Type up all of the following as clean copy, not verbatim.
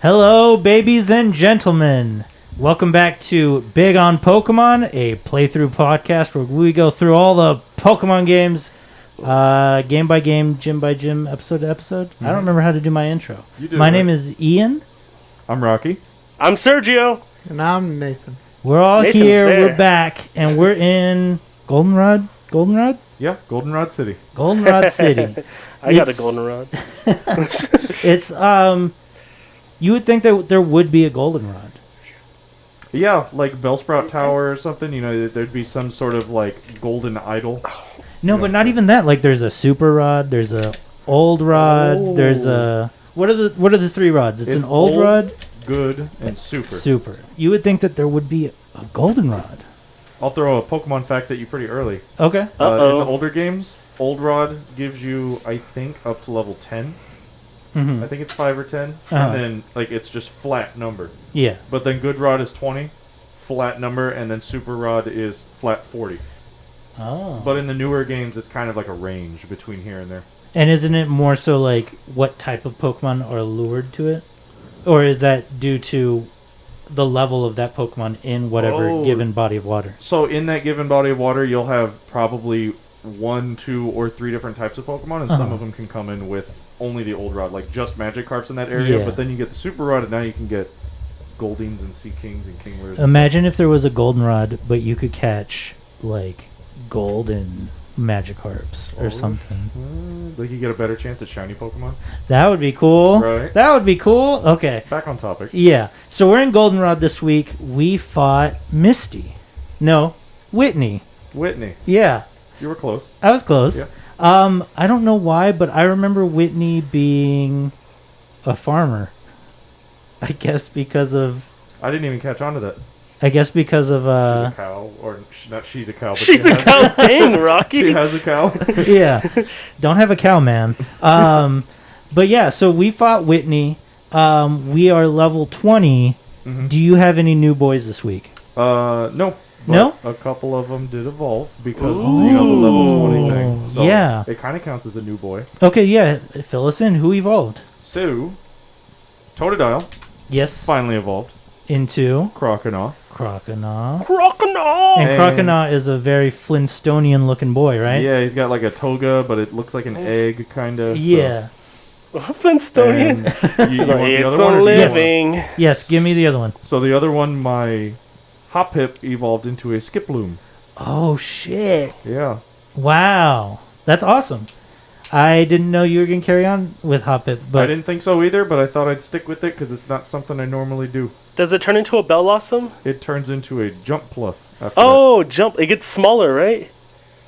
Hello, babies and gentlemen. Welcome back to Big on Pokemon, a playthrough podcast where we go through all the Pokemon games, game by game, gym by gym, episode to episode. I don't remember how to do my intro. My name is Ian. I'm Rocky. I'm Sergio. And I'm Nathan. We're all Nathan's here. there. We're back, and we're in Goldenrod. Goldenrod? Yeah, Goldenrod City. Goldenrod City. I got a It's- goldenrod. It's you would think that there would be a Goldenrod. Yeah, like Bellsprout Tower or something. You know, there'd be some sort of like golden idol. No, Yeah. but not even that. Like, there's a super rod, there's a old rod, there's a what are the three rods? It's an old rod, good, and super. super. You would think that there would be a goldenrod. I'll throw a Pokemon fact at you pretty early. Okay. In Uh-oh. the older games, Old Rod gives you, I think, up to level 10. Mm-hmm. I think it's 5 or 10. Uh-huh. And then, like, it's just flat number. Yeah. But then Good Rod is 20, flat number, and then Super Rod is flat 40. Oh. But in the newer games, it's kind of like a range between here and there. And isn't it more so like what type of Pokemon are lured to it, or is that due to the level of that Pokemon in whatever Oh. given body of water? So in that given body of water, you'll have probably 1, 2, or 3 different types of Pokemon, and some Uh-huh. of them can come in with only the Old Rod, like just Magikarps in that area. Yeah. But then you get the Super Rod, and now you can get Goldings and Sea Kings and Kinglers. and Imagine if there was a goldenrod, but you could catch like golden Magikarps or Oh. something. stuff. Like you get a better chance at shiny Pokemon. That would be cool. Right. That would be cool. Okay. Back on topic. Yeah. So we're in Goldenrod this week. We fought Misty. No, Whitney. Whitney, Yeah. you were close. I was close. Yeah. I don't know why, but I remember Whitney being a farmer. I guess because of I didn't even catch on to that. she's She's a cow, or not she's a cow, but She's she a has, cow. Dang, She Rocky. has a cow. yeah. Don't have a cow, man. But yeah, so we fought Whitney. We are level 20. Mhm. Do you have any new boys this week? No. But No? a couple of them did evolve because you know the level 20 thing. So Yeah. it kind of counts as a new boy. Okay, yeah. Fill us in. Who evolved? So, Totodile Yes. finally evolved. Into Croconaw. Croconaw. Crocodile. And And- Croconaw is a very Flintstonian looking boy, right? Yeah, he's got like a toga, but it looks like an egg, kind of. Yeah. Flintstonian. You It's want the a other one? Or do you want- living. Yes, give me the other one. So the other one, my Hoppip evolved into a Skiploom. Oh, shit. Yeah. Wow. That's awesome. I didn't know you were going to carry on with Hoppip, I but didn't think so either, but I thought I'd stick with it because it's not something I normally do. Does it turn into a Bellossom? It turns into a Jump Pluff after Oh, jump. It gets smaller, right?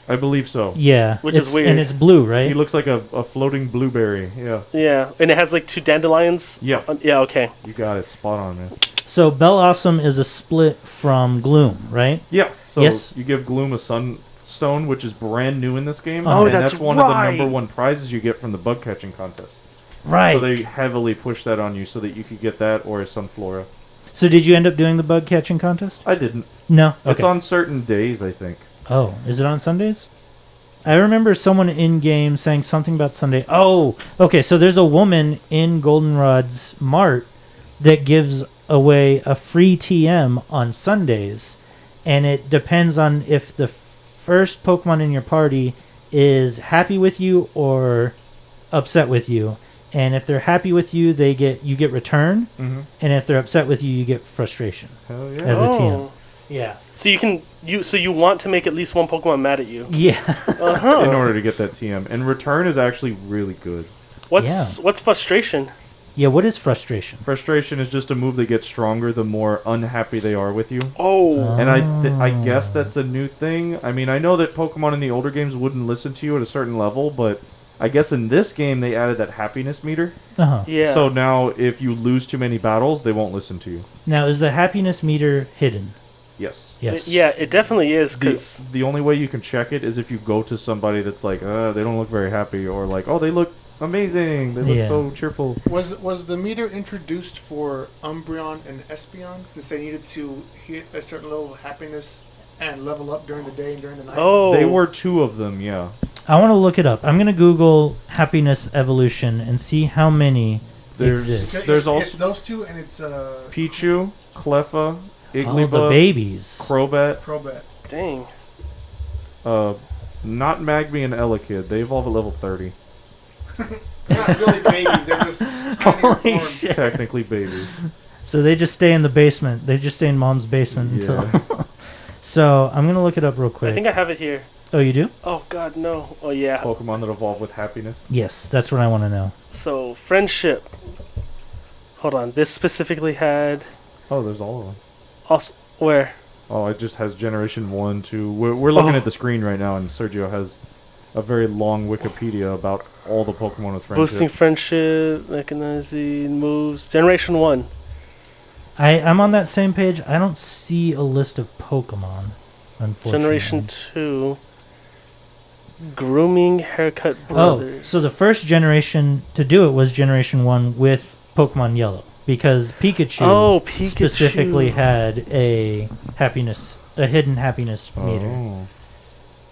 that. I believe so. yeah. Which is it's- weird. And it's blue, right? He looks like a floating blueberry. Yeah. Yeah. And it has like 2 dandelions. Yeah. Yeah, okay. You got it. Spot on, man. So Bellossom is a split from Gloom, right? Yeah. So Yes. you give Gloom a Sunstone, which is brand new in this game. Oh, and that's that's one of the right. number 1 prizes you get from the bug catching contest. Right. So they heavily push that on you so that you could get that or a Sunflora. So did you end up doing the bug catching contest? I didn't. No. It's Okay. on certain days, I think. Oh, is it on Sundays? I remember someone in game saying something about Sunday. Oh, okay. So there's a woman in Goldenrod's Mart that gives away a free TM on Sundays, and it depends on if the first Pokemon in your party is happy with you or upset with you. And if they're happy with you, you get return, Mm-hmm. and if they're upset with you, you get frustration. Hell yeah. As a TM. Oh. Yeah. So you want to make at least one Pokemon mad at you. Yeah. Uh-huh. In order to get that TM. And return is actually really good. What's frustration? Yeah. What is frustration? Frustration is just a move that gets stronger the more unhappy they are with you. Oh. And I guess that's a new thing. I mean, I know that Pokemon in the older games wouldn't listen to you at a certain level, but I guess in this game they added that happiness meter. Uh-huh. Yeah. So now if you lose too many battles, they won't listen to you. Now, is the happiness meter hidden? Yes. Yes. Yeah, it definitely is because The only way you can check it is if you go to somebody that's like, they don't look very happy, or like, oh, they look amazing, they look Yeah. so cheerful. Was the meter introduced for Umbreon and Espeon since they needed to hit a certain level of happiness and level up during the day and during the night? oh, They were 2 of them, yeah. I want to look it up. I'm going to Google happiness evolution and see how many exists. There's it's also those two, and it's Pichu, Cleffa, Oh, the Igglybuff, babies. Crobat, Crobat. Dang. not Magby and Elekid. They evolve at level 30. They're not really babies. They're just tiny Holy forms. shit. Technically babies. So they just stay in the basement. They just stay in mom's basement until. So I'm gonna look it up real quick. I think I have it here. Oh, you do? Oh God, no. Oh yeah. Pokemon that evolve with happiness. Yes, that's what I want to know. So friendship. Hold on. This specifically had Oh, there's all of them. also where. Oh, it just has Generation 1, 2. We're looking Oh. at the screen right now, and Sergio has a very long Wikipedia about all the Pokemon with friendship. Boosting friendship, recognizing moves. Generation 1. I'm on that same page. I don't see a list of Pokemon, unfortunately. Generation 2. Grooming haircut Oh, brothers. so the first generation to do it was Generation 1 with Pokemon Yellow. Because Pikachu, Pikachu. specifically had a hidden happiness meter. Oh.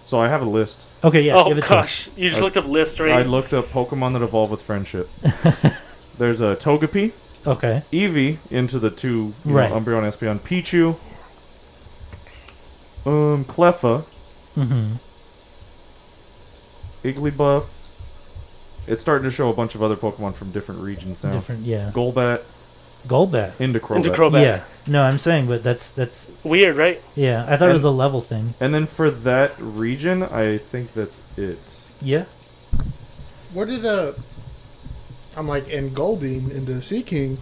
So I have a list. Okay, yeah, Oh give it gosh, you just I- looked up list, I right? looked up Pokemon that evolve with friendship. There's a Togepi, to us. Okay. Eevee into the two, Right. Umbreon, Espeon, Pichu, Cleffa, Mm-hmm. Igglybuff. It's starting to show a bunch of other Pokemon from different regions now. Different, yeah. Golbat Golbat. into Crobat. Into Crobat. Yeah. No, I'm saying, but that's Weird, right? yeah. I thought it was And- a level thing. And then for that region, I think that's it. Yeah. Where did I'm like in Goldeen in the Sea King.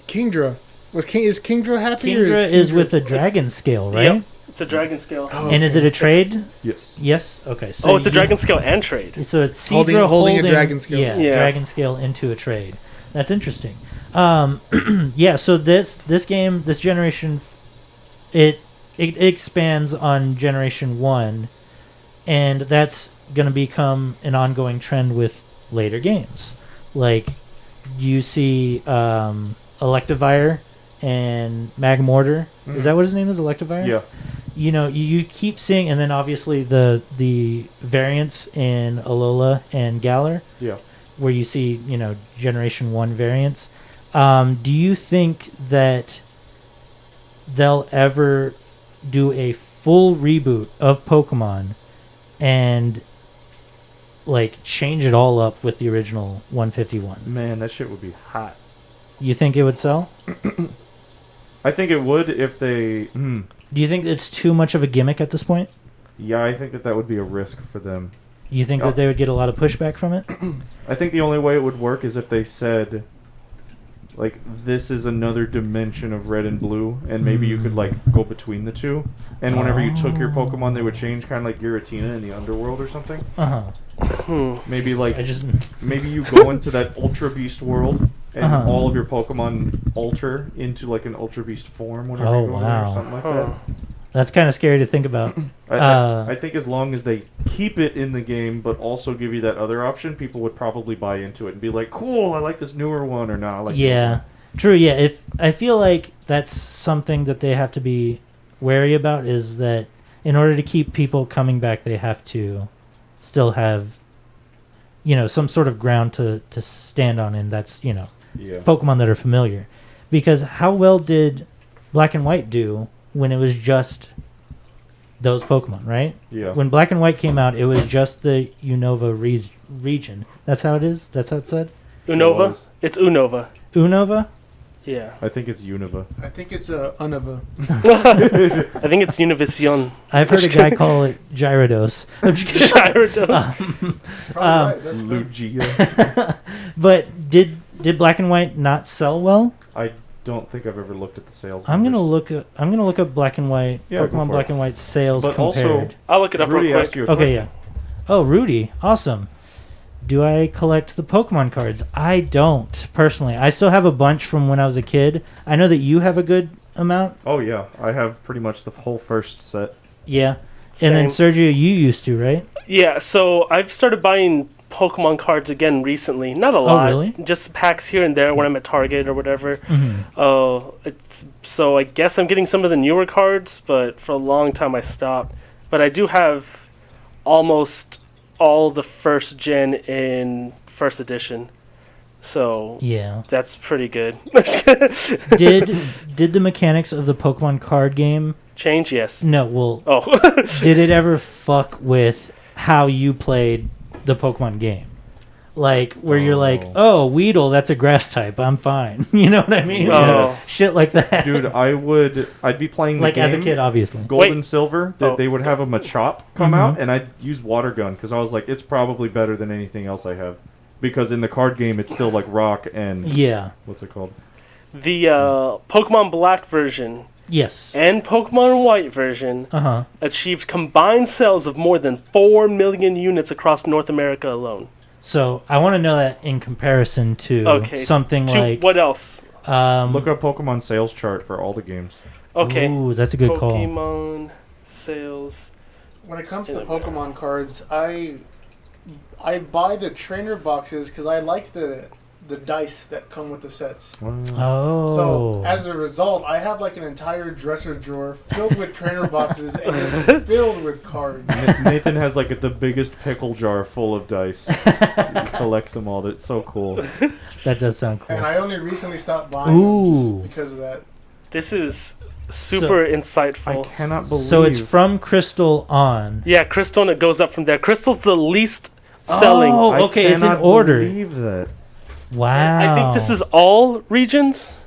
Kingdra is Kingdra happy? or Kingdra is with a dragon scale, right? Yep. It's a dragon scale. Oh, And is it okay. a trade? Yes. Yes. Okay. So Oh, it's a you- dragon scale and trade. So it's Holding- Seadra holding a dragon scale. Yeah, Yeah. dragon scale into a trade. That's interesting. Yeah. So this game, this generation, it expands on Generation 1, and that's going to become an ongoing trend with later games. Like you see Electivire and Magmortar. Mhm. Is that what his name is? Electivire? Yeah. You know, you keep seeing, and then obviously the variants in Alola and Galar, Yeah. where you see, Generation 1 variants. Do you think that they'll ever do a full reboot of Pokemon and like change it all up with the original 151? Man, that shit would be hot. You think it would sell? I think it would if they. Do you think it's too much of a gimmick at this point? Yeah, I think that would be a risk for them. You think Yeah. that they would get a lot of pushback from it? I think the only way it would work is if they said, like, this is another dimension of red and blue, and maybe you could, like, go between the two. And whenever you took your Pokemon, they would change, kind of like Giratina in the Underworld or something. Uh-huh. Maybe, like, I just... maybe you go into that Ultra Beast world, and Uh-huh. all of your Pokemon alter into, like, an Ultra Beast form whenever Oh, you go there wow. or something like Huh. that. That's kind of scary to think about. I think as long as they keep it in the game, but also give you that other option, people would probably buy into it and be like, "Cool, I like this newer one," or "Nah, I like." the Yeah, other true. Yeah, if I feel like that's something that they have to be wary about, is that in order to keep people coming back, they have to still have, some sort of ground to stand on, and that's one." Yeah. Pokemon that are familiar. Because how well did Black and White do when it was just those Pokemon, right? Yeah. When Black and White came out, it was just the Unova region. That's how it is? That's how it's said? Unova? was. It's Unova. Unova? Yeah. I think it's Unova. I think it's a Unova. I think it's Univision. I've heard a guy call it Gyarados. I'm just kidding. Gyarados. Probably right. That's Lugia. But did Black and White not sell well? I don't think I've ever looked at the sales. I'm gonna numbers. look up Black and White, Yeah, go Pokemon for Black it. and White sales But also- compared. I'll look it up Rudy real asked quick. you a Okay, question. yeah. Oh, Rudy, awesome. Do I collect the Pokemon cards? I don't, personally. I still have a bunch from when I was a kid. I know that you have a good amount. Oh yeah, I have pretty much the whole first set. Yeah. And then Same. Sergio, you used to, right? Yeah, so I've started buying Pokemon cards again recently. Not a lot. really? Just packs here and there when I'm at Target or whatever. Mm-hmm. So I guess I'm getting some of the newer cards, but for a long time I stopped. But I do have almost all the first gen in first edition. So Yeah. that's pretty good. Did the mechanics of the Pokemon card game? Change? Yes. No. Well, Oh. did it ever fuck with how you played the Pokemon game? Like where you're like, oh, Weedle, that's a grass type. I'm fine. You know what I mean? Oh. Yes. Shit like that. Dude, I'd be playing the like game, as a kid, obviously. Gold and Wait. Silver, Oh. they would have a Machop come Mhm. out, and I'd use Water Gun, because I was like, it's probably better than anything else I have. Because in the card game, it's still like Rock and... Yeah. What's it called? The Pokemon Black version Yes. and Pokemon White version Uh huh. achieved combined sales of more than 4 million units across North America alone. So I want to know that in comparison to Okay. something like What else? Look up Pokemon sales chart for all the games. Okay. Ooh, that's a good call. Pokemon sales. When it comes to Pokemon cards, I buy the trainer boxes because I like the dice that come with the sets. Oh. So as a result, I have like an entire dresser drawer filled with trainer boxes and it's filled with cards. Nathan has like the biggest pickle jar full of dice. He collects them all. That's so cool. That does sound cool. And I only recently stopped buying Ooh. them just because of that. This is super I insightful. cannot believe... So it's from Crystal on. Yeah, Crystal, and it goes up from there. Crystal's the least selling. Oh, I okay, it's in cannot order. believe that. Wow. I think this is all regions.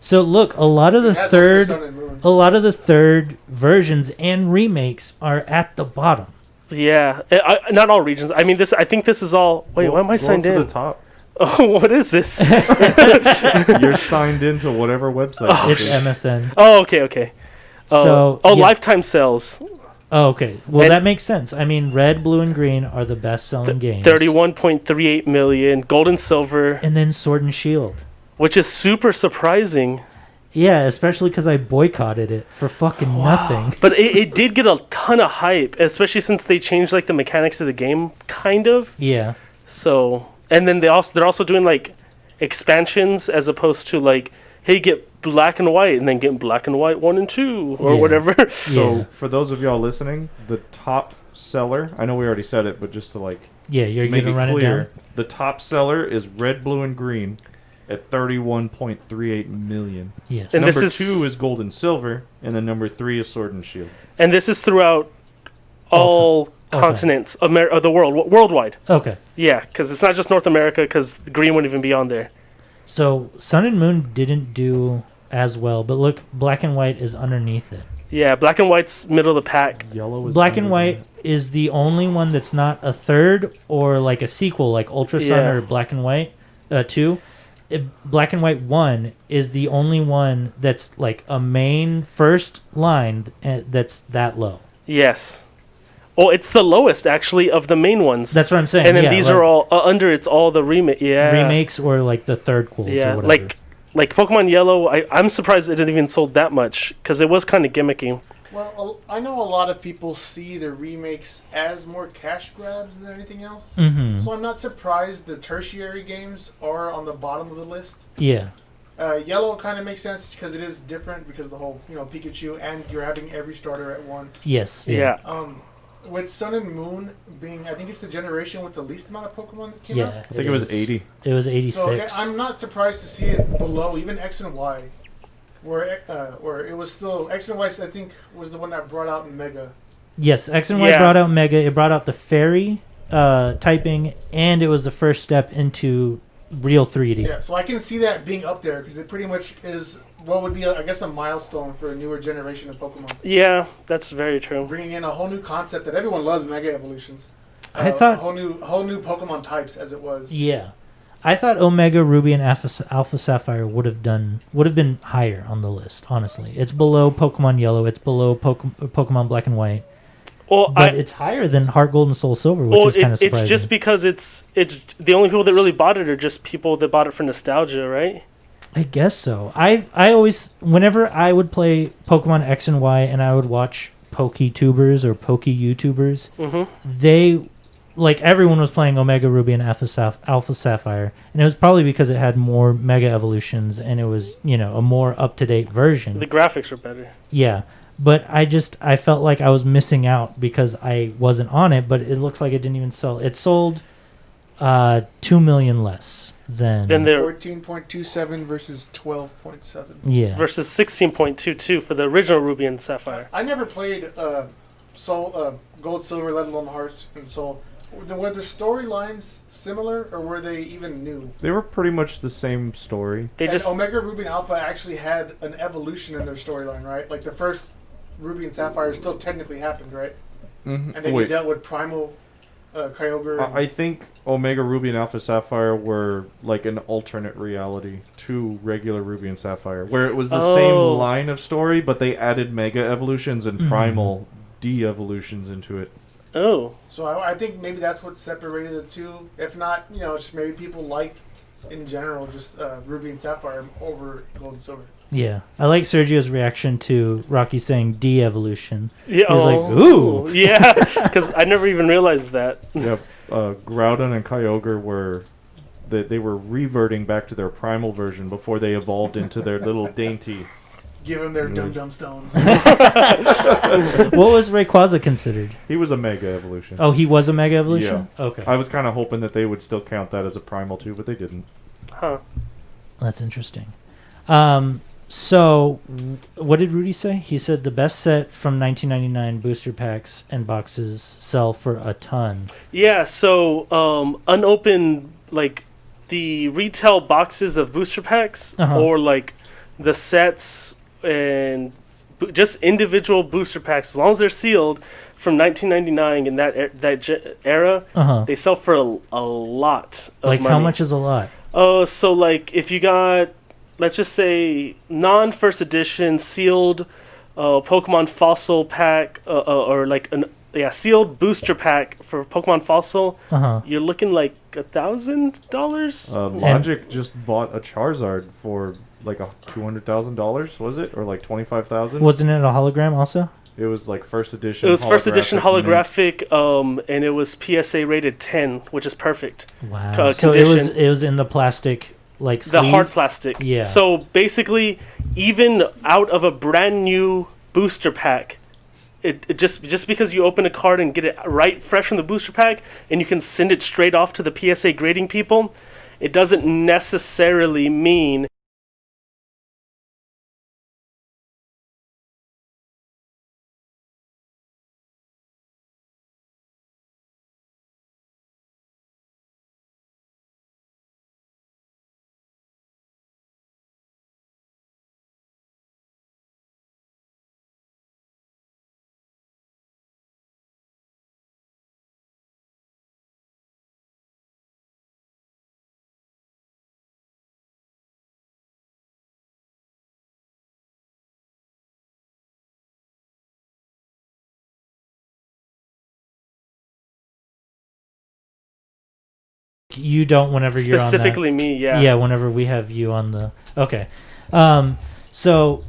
So look, a lot of the It has Ultra Sun third, and Moon. a lot of the third versions and remakes are at the bottom. Yeah, not all regions. I mean, this. I think this is all. Wait, why am I Go signed up to in? the top. Oh, what is this? You're signed into whatever website. It's this is. MSN. Oh, okay. So oh, yeah. lifetime sales. Oh, okay. Well, And- that makes sense. I mean, red, blue, and green are the best-selling games. 31.38 million. Gold and silver, And then Sword and Shield. which is super surprising. Yeah, especially because I boycotted it for fucking nothing. But it did get a ton of hype, especially since they changed like the mechanics of the game, kind of. Yeah. So, and then they're also doing like expansions as opposed to like, hey, get black and white, and then get black and white 1 and 2 or Yeah. whatever. So Yeah. for those of y'all listening, the top seller, I know we already said it, but just to like Yeah, you're make going it to run it clear, down? the top seller is red, blue, and green at 31.38 million. Yes. And Number this is- 2 is gold and silver, and then number 3 is sword and shield. And this is throughout all All continents of the world, worldwide. Okay. Yeah, because it's not just North America, because the green wouldn't even be on there. So Sun and Moon didn't do as well, but look, Black and White is underneath it. Yeah, black and white's middle of the pack. Yellow is Black and under White is the only one that's not a third or like a sequel, like Ultra Sun Yeah. or Black and White 2. Black and White 1 is the only one that's like a main first line that's that low. Yes. Oh, it's the lowest actually of the main ones. That's what I'm saying. and then yeah, these like are all under. It's all the remake. Yeah. remakes or like the third quills Yeah, or whatever. like Pokemon Yellow. I'm surprised it didn't even sold that much because it was kind of gimmicky. Well, I know a lot of people see the remakes as more cash grabs than anything else. Mm-hmm. So I'm not surprised the tertiary games are on the bottom of the list. Yeah. Yellow kind of makes sense because it is different because of the whole, Pikachu and you're having every starter at once. Yes. Yeah. With Sun and Moon being, I think it's the generation with the least amount of Pokemon that came Yeah. out. I think it was 80. It was 86. So I'm not surprised to see it below even X and Y, where it was still X and Y. I think was the one that brought out Mega. Yes, X and Y Yeah. brought out Mega. It brought out the fairy typing, and it was the first step into real 3D. Yeah, so I can see that being up there because it pretty much is what would be, I guess, a milestone for a newer generation of Pokemon. Yeah, that's very true. Bringing in a whole new concept that everyone loves, Mega Evolutions. I thought- a whole new Pokemon types as it was. Yeah. I thought Omega Ruby and Alpha Sapphire would have been higher on the list. Honestly, it's below Pokemon Yellow. It's below Pokemon Black and White, Well, but it's higher than Heart Gold and Soul Silver, which is kind of surprising. it's just because it's the only people that really bought it are just people that bought it for nostalgia, right? I guess so. I always, whenever I would play Pokemon X and Y and I would watch PokeTubers or Poke YouTubers, Mm-hmm. they, like everyone was playing Omega Ruby and Alpha Sapphire, and it was probably because it had more Mega Evolutions and it was, a more up-to-date version. The graphics are better. Yeah, but I felt like I was missing out because I wasn't on it, but it looks like it didn't even sell. It sold 2 million less than. Then they're 14.27 versus 12.7. yeah. versus 16.22 for the original Ruby and Sapphire. I never played Soul, Gold, Silver, let alone Hearts and Soul. Were the storylines similar, or were they even new? They were pretty much the same story. They And just Omega Ruby and Alpha actually had an evolution in their storyline, right? Like the first Ruby and Sapphire still technically happened, right? And then you dealt with Primal Kyogre. I think Omega Ruby and Alpha Sapphire were like an alternate reality to regular Ruby and Sapphire, where it was the same line of story, but they added Mega Evolutions and Primal De-Evolutions into it. oh So I think maybe that's what separated the two. If not, just maybe people liked, in general, just Ruby and Sapphire over Gold and Silver. Yeah. I like Sergio's reaction to Rocky saying de-evolution. yeah, He was like, ooh. yeah, because I never even realized that. Yep, Groudon and Kyogre were they were reverting back to their primal version before they evolved into their little dainty. Give them their dum-dum stones. What was Rayquaza considered? He was a Mega Evolution. Oh, he was a Mega Evolution? Okay. I was kind of hoping that they would still count that as a primal too, but they didn't. Huh. That's interesting. So, what did Rudy say? He said the best set from 1999 booster packs and boxes sell for a ton. Yeah, so unopened, like the retail boxes of booster packs or like the sets and just individual booster packs, as long as they're sealed from 1999 in that era, they sell for a lot of like money. how much is a lot? So like if you got, let's just say, non-first edition sealed Pokemon Fossil pack, or like sealed booster pack for Pokemon Fossil, you're looking like $1,000. Logic just bought a Charizard for like $200,000, was it, or like 25,000? Wasn't it a hologram also? It was like first edition. It was first edition holographic holographic, and it was PSA rated 10, which is perfect. Wow. So it was in the plastic, like the sleeve? hard plastic. Yeah. So basically, even out of a brand new booster pack, it just because you open a card and get it right fresh from the booster pack, and you can send it straight off to the PSA grading people, it doesn't necessarily mean You don't whenever you're on that. specifically me. Yeah. Yeah, whenever we have you on the... Okay. So,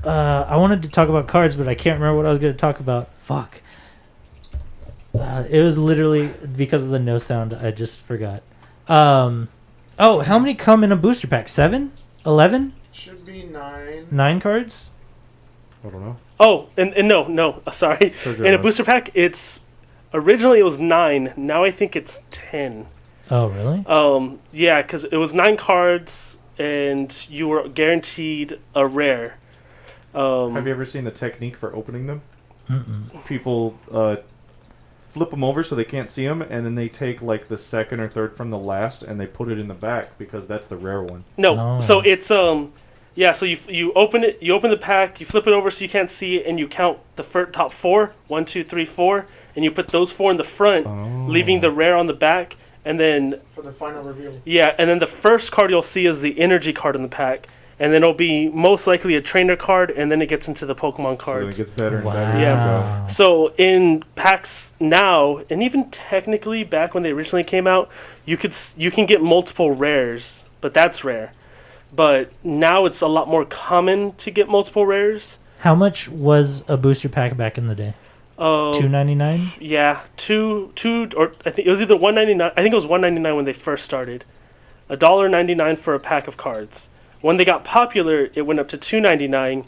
I wanted to talk about cards, but I can't remember what I was going to talk about. Fuck. It was literally because of the no sound. I just forgot. How many come in a booster pack? 7? 11? Should be 9. 9 cards? I don't know. Oh, and no, sorry. Sure, In a booster pack, originally it was 9. Now I think it's 10. Oh, really? Yeah, because it was 9 cards, and you were guaranteed a rare. Have you ever seen the technique for opening them? Mm-mm. People flip them over so they can't see them, and then they take like the second or third from the last, and they put it in the back because that's the rare one. No, Oh. so it's yeah. So you open it, you open the pack, you flip it over so you can't see it, and you count the top 4, 1, 2, 3, 4, and you put those 4 in the front, leaving the rare on the back, and then For the final reveal. yeah, and then the first card you'll see is the energy card in the pack, and then it'll be most likely a trainer card, and then it gets into the Pokemon So then it cards. gets better and Wow. better. Yeah. So in packs now, and even technically back when they originally came out, you can get multiple rares, but that's rare. But now it's a lot more common to get multiple rares. How much was a booster pack back in the day? $2.99? Yeah, two, or I think it was either $1.99. I think it was $1.99 when they first started. $1.99 for a pack of cards. When they got popular, it went up to $2.99,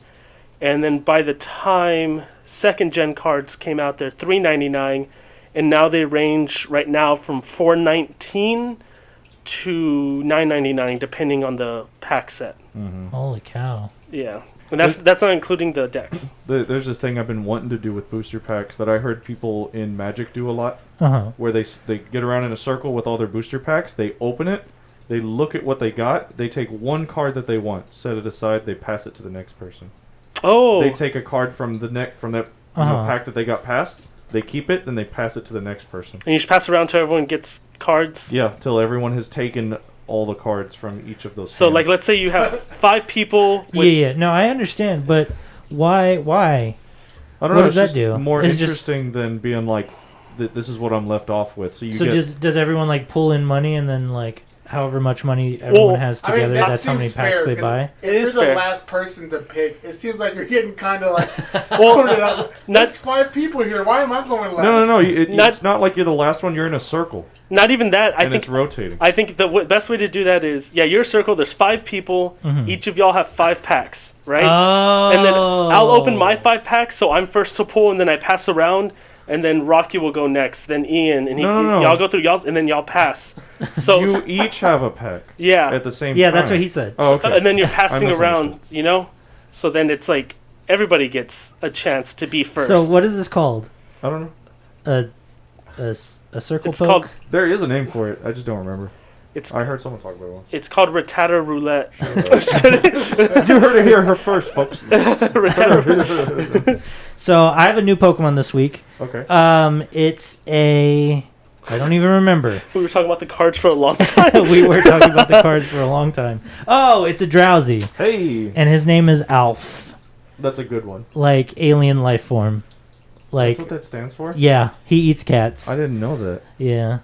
and then by the time second gen cards came out, they're $3.99, and now they range right now from $419 to $999, depending on the pack set. Holy cow! Yeah, and that's not including the decks. There's this thing I've been wanting to do with booster packs that I heard people in Magic do a lot, where they get around in a circle with all their booster packs, they open it, they look at what they got, they take one card that they want, set it aside, they pass it to the next person. Oh, They take a card from that pack that they got passed, they keep it, then they pass it to the next person. and you should pass around till everyone gets cards. Yeah, till everyone has taken all the cards from each of those. So, hands. like, let's say you have 5 people. With, Yeah. No, I understand, but why? I don't what know. does It's that just do? more It's just- interesting than being like, this is what I'm left off with. So you So get. does everyone like pull in money and then like however much money everyone has I mean, together, that that's how many seems packs fair, they 'cause buy? If It you're is the fair. last person to pick, it seems like you're getting kind of like, Well, there's 5 people here. Why am I going last? No. Not- It's not like you're the last one. You're in a circle, not even that. and it's rotating. I think the best way to do that is, you're a circle. There's 5 people. Each of y'all have 5 packs, right? Oh. And then I'll open my 5 packs, so I'm first to pull, and then I pass around, and then Rocky will go next, then Ian, and No. y'all go through y'all, and then y'all pass. So You each have a pack yeah, at the same Yeah, time. that's what he said. Oh, okay. and then you're passing I around, So then it's like everybody gets a chance to be first. So what is this called? I don't know. A circle It's poke? called There is a name for it. I just don't remember. it's I heard someone talk about it once. it's called Rattata Roulette. You heard it here first, folks. Rattata. So I have a new Pokemon this week. Okay. It's a I don't even remember. We were talking about the cards for a long time. We were talking about the cards for a long time. Oh, it's a Drowsy, Hey, and his name is Alf, that's a good one. like alien life form. Like, That's what that stands for? yeah, he eats cats. I didn't know that. Yeah,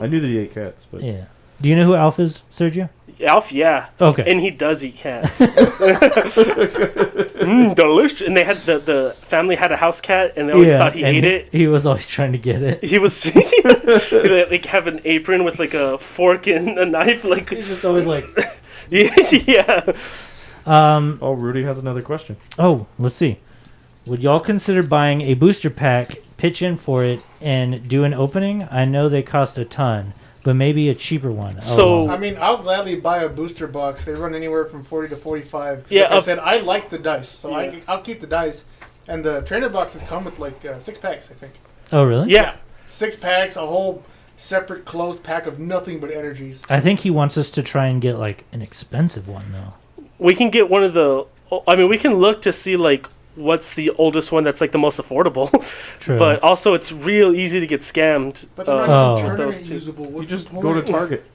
I knew that he ate cats, but yeah. Do you know who Alf is, Sergio? Alf, yeah. Okay. And he does eat cats. Delicious. And they had the family had a house cat, and they always thought he and ate it. He was always trying to get it. He was he'd, like have an apron with like a fork and a knife, like He's just always like. yeah. oh, Rudy has another question. Oh, let's see. Would y'all consider buying a booster pack, pitch in for it, and do an opening? I know they cost a ton, but maybe a cheaper one. So- I mean, I'll gladly buy a booster box. They run anywhere from 40 to 45. Yeah, Like I said, I like the dice, so Yeah. I'll keep the dice. And the trainer boxes come with like 6 packs, I think. Oh, really? Yeah. 6 packs, a whole separate closed pack of nothing but energies. I think he wants us to try and get like an expensive one though. We can get one of the I mean, we can look to see like what's the oldest one that's like the most affordable. True. But also it's real easy to get scammed. But they're not Oh. even tournament Those two. usable. You What's just the go to point? Target.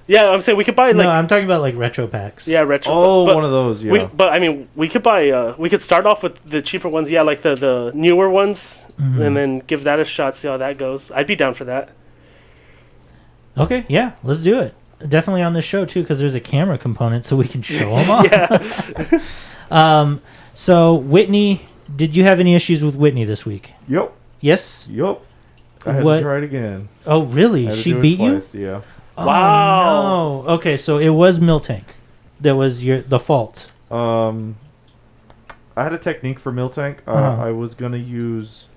Yeah, I'm saying we could buy like no, I'm talking about like retro packs. yeah, retro. Oh, but, one of those, yeah. but I mean, we could buy. We could start off with the cheaper ones. Yeah, like the newer ones, Mhm. and then give that a shot. See how that goes. I'd be down for that. Okay, yeah, let's do it. Definitely on this show too, because there's a camera component, so we can show them off. Yeah. So Whitney, did you have any issues with Whitney this week? Yup. Yes. Yup. I had What? to try it again. Oh, really? I had to She do it beat you? twice, Yeah. Oh, Wow. no. Okay, so it was Miltank that was the fault. I had a technique for Miltank. Uh-huh. I was gonna use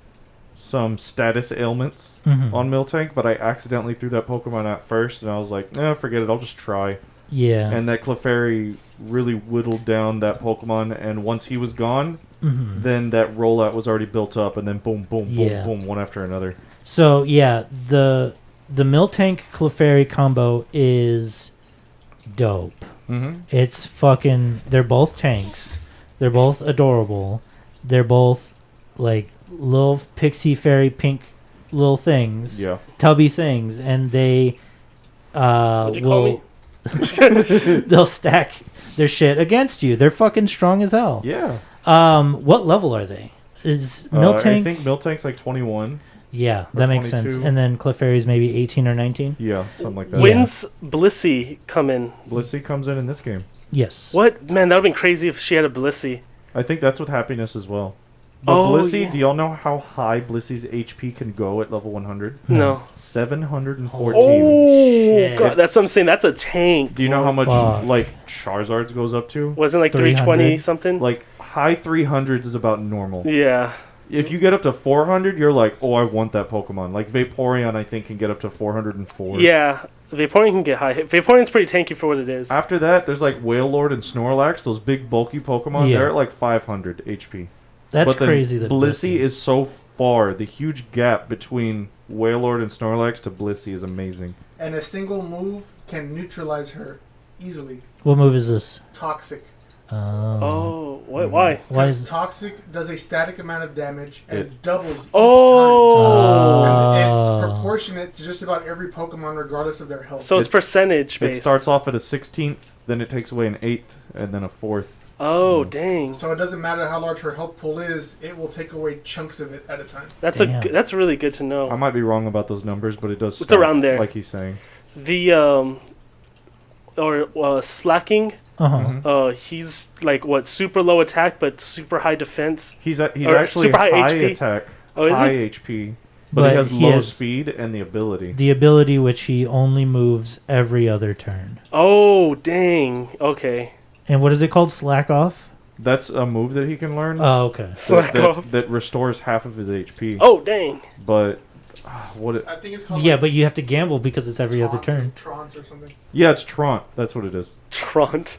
some status ailments Mhm. on Miltank, but I accidentally threw that Pokemon out first, and I was like, forget it. I'll just try. Yeah. And that Clefairy really whittled down that Pokemon, and once he was gone, Mhm. then that rollout was already built up, and then boom, boom, boom, Yeah. boom, one after another. So yeah, the Miltank Clefairy combo is dope. Mm-hmm. It's fucking. They're both tanks. They're both adorable. They're both like little pixie fairy pink little things, Yeah. tubby things, and they What'd you call will me? they'll stack their shit against you. They're fucking strong as hell. Yeah. What level are they? Is I Miltank? think Miltank's like 21. Yeah, that makes sense. 22. And then Clefairy's maybe 18 or 19. Yeah, something like that. Win- When's Blissey come in? Blissey comes in this game. Yes. What man? That would've been crazy if she had a Blissey. I think that's with Happiness as well. But Oh, Blissey, yeah. do y'all know how high Blissey's HP can go at level 100? No. 714. Oh Shit. god, that's what I'm saying. That's a tank. Do you know how much Fuck. like Charizard's goes up to? Wasn't like 300? 320 something? Like high 300s is about normal. Yeah. If you get up to 400, you're like, oh, I want that Pokemon. Like Vaporeon, I think, can get up to 404. Yeah, Vaporeon can get high. Vaporeon's pretty tanky for what it is. After that, there's like Wailord and Snorlax, those big bulky Pokemon. Yeah. They're at like 500 HP. That's but then crazy. That Blissey is so far. The huge gap between Wailord and Snorlax to Blissey is amazing. And a single move can neutralize her easily. What move is this? Toxic. Oh, why? Why Because is Toxic does a static amount of damage and doubles each Oh. time. And it's proportionate to just about every Pokemon regardless of their health. So it's percentage based. It starts off at a 16th, then it takes away an 8th, and then a 4th. Oh, dang. So it doesn't matter how large her health pool is, it will take away chunks of it at a time. That's really good to I know. might be wrong about those numbers, but it does. It's around there. like he's saying. The Slacking. He's like what, super low attack but super high defense. He's Or actually super high high HP. attack, Oh, is high he? HP, but he has he low has speed and the ability. the ability which he only moves every other turn. Oh, dang. Okay. And what is it called? Slack off? That's a move that he can learn. Oh, okay. Slack off. That restores half of his HP. Oh, dang. But what? I think it's called Yeah, but you have to gamble because it's every other Taunts turn. or Trons or something. Yeah, it's Trant. That's what it is. Tront.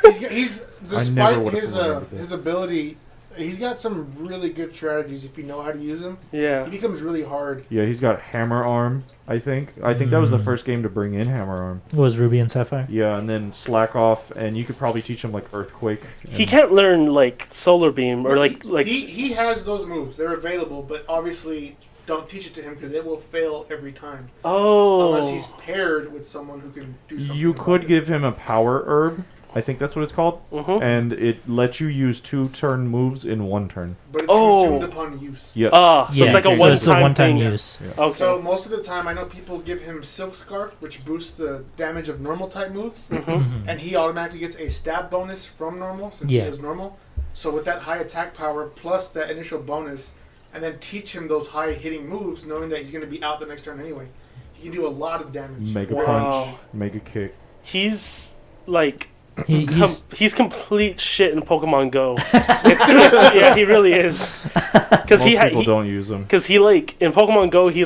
He's never despite would've his remembered that. his ability, he's got some really good strategies if you know how to use them. Yeah. He becomes really hard. Yeah, he's got Hammer Arm. I think that was the first game to bring in Hammer Arm. What was Ruby and Sapphire? Yeah, and then Slack Off, and you could probably teach him like Earthquake. He and- can't learn like Solar Beam or like he has those moves. They're available, but obviously don't teach it to him because it will fail every time unless he's paired with someone who can do something. You about could it. give him a Power Herb. I think that's what it's called. And it lets you use 2 turn moves in 1 turn. But it's consumed upon use. Yep. so Yeah, it's like a so it's a one-time one-time thing. use. Okay. So most of the time, I know people give him Silk Scarf, which boosts the damage of normal type moves, and he automatically gets a stab bonus from normal since he is normal. So with that high attack power plus that initial bonus, and then teach him those high hitting moves, knowing that he's going to be out the next turn anyway, he can do a lot of damage. Mega Wow. Punch, Mega Kick. He's like He's complete shit in Pokemon Go. Yeah, he really is. Because Most people don't use them. Because he like in Pokemon Go he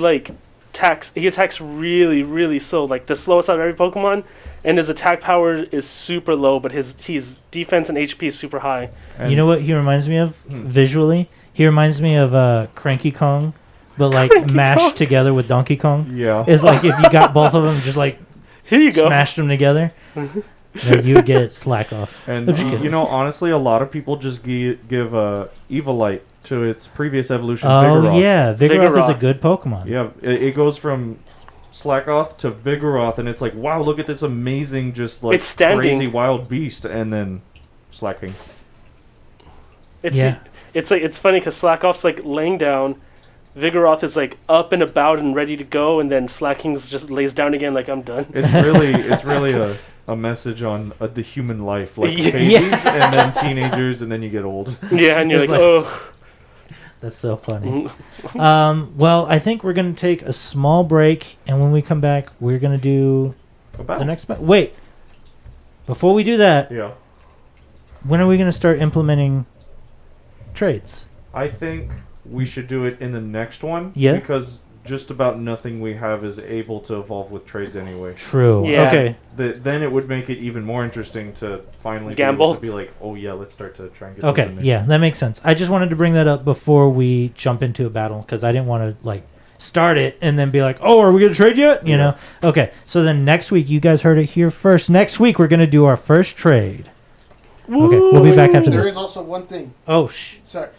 attacks really really slow, like the slowest out of every Pokemon, and his attack power is super low, but his defense and HP is super high. And you know what he reminds me of visually? He reminds me of Cranky Kong, but like Cranky mashed Kong. together with Donkey Kong. Yeah. It's like if you got both of them, just like Here you go. smashed them together, then you would get Slack off. And I'm just kidding. you know, honestly, a lot of people just give Evilite to its previous evolution. Oh Vigoroth. yeah, Vigoroth is a Vigoroth. good Pokemon. Yeah, it goes from Slackoth to Vigoroth, and it's like, wow, look at this amazing, just like It's standing. crazy wild beast, and then slacking. It's funny because Slackoff's like laying down, Vigoroth is like up and about and ready to go, and then Slacking's just lays down again like I'm done. It's really a message on the human life, like Yeah. babies and then teenagers, and then you get old. Yeah, and you're It's like, like- oh. That's so funny. Well, I think we're gonna take a small break, and when we come back, we're gonna do About the next. Wait, before we do that, yeah, when are we gonna start implementing trades? I think we should do it in the next one. Yeah? because just about nothing we have is able to evolve with trades anyway. True. Yeah. Okay. Then it would make it even more interesting to finally Gamble. be able to be like, oh yeah, let's start to try and get those Okay. in there. Yeah, that makes sense. I just wanted to bring that up before we jump into a battle because I didn't want to like start it and then be like, oh, are we gonna trade yet? You know. Okay. So then next week, you guys heard it here first. Next week, we're gonna do our first trade. Okay. We'll be back after There this. is also one thing. Oh Sorry.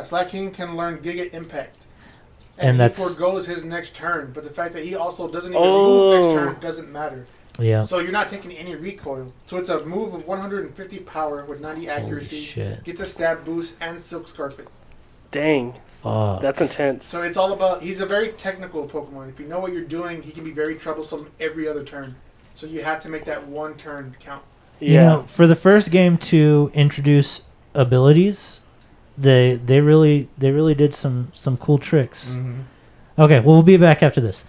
Slacking can learn Giga Impact. And he that's- foregoes his next turn, but the fact that he also doesn't even move next turn doesn't matter. Yeah. So you're not taking any recoil. So it's a move of 150 power with 90 accuracy. shit. Gets a stab boost and Silk Scarf it. Dang, Fuck. that's intense. So it's all about, he's a very technical Pokemon. If you know what you're doing, he can be very troublesome every other turn. So you have to make that one turn count. Yeah. You know, for the first game to introduce abilities, they really did some cool tricks. Mm-hmm. Okay, well, we'll be back after this.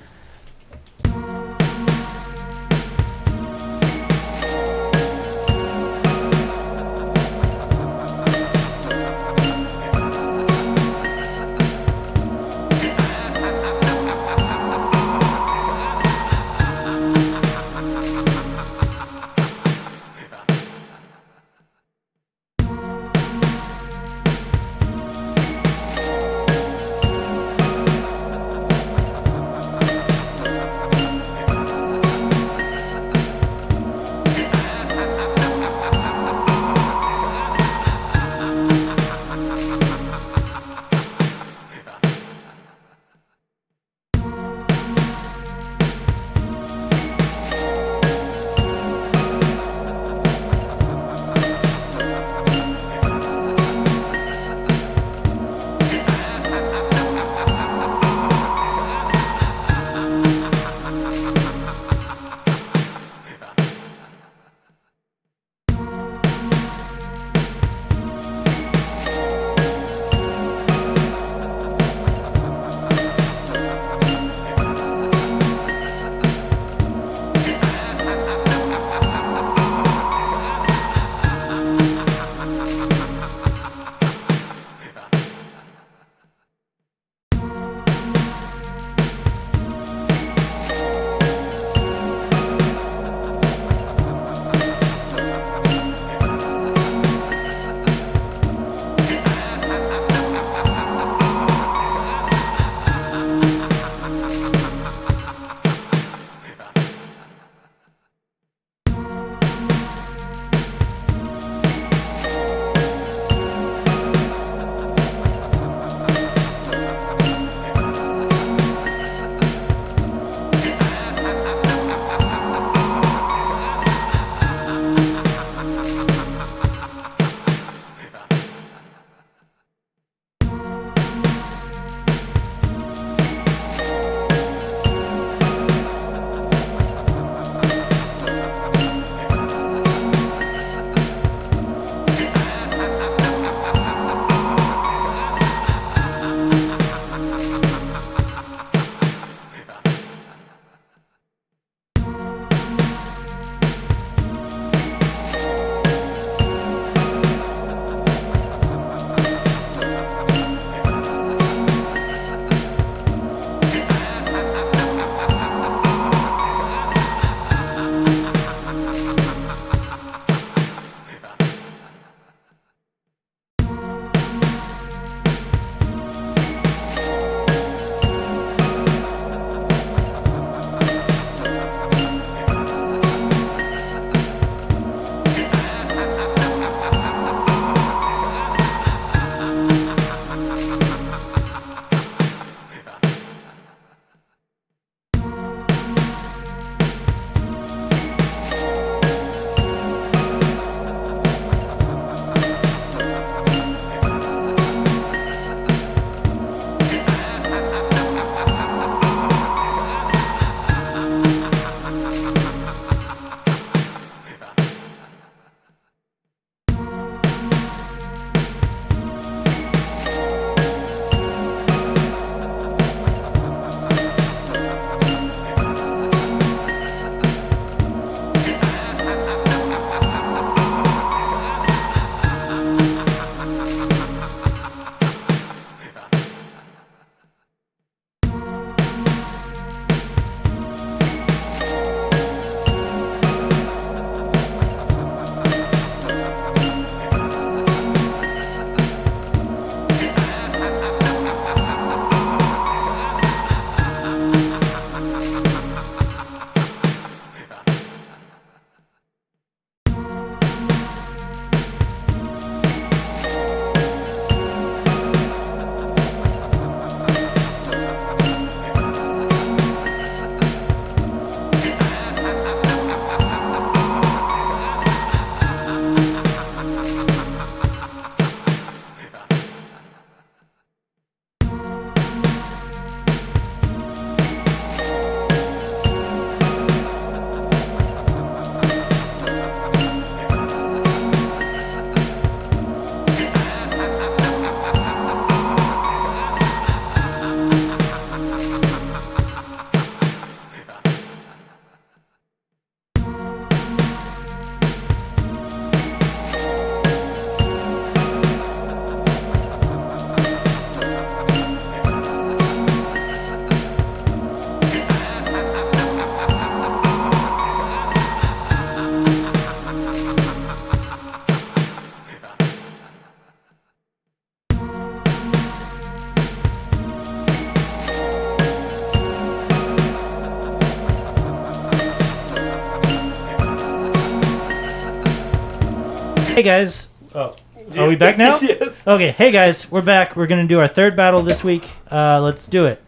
Hey guys. Oh, are we back now? Yes. Okay. Hey guys, we're back. We're gonna do our third battle this week. Let's do it.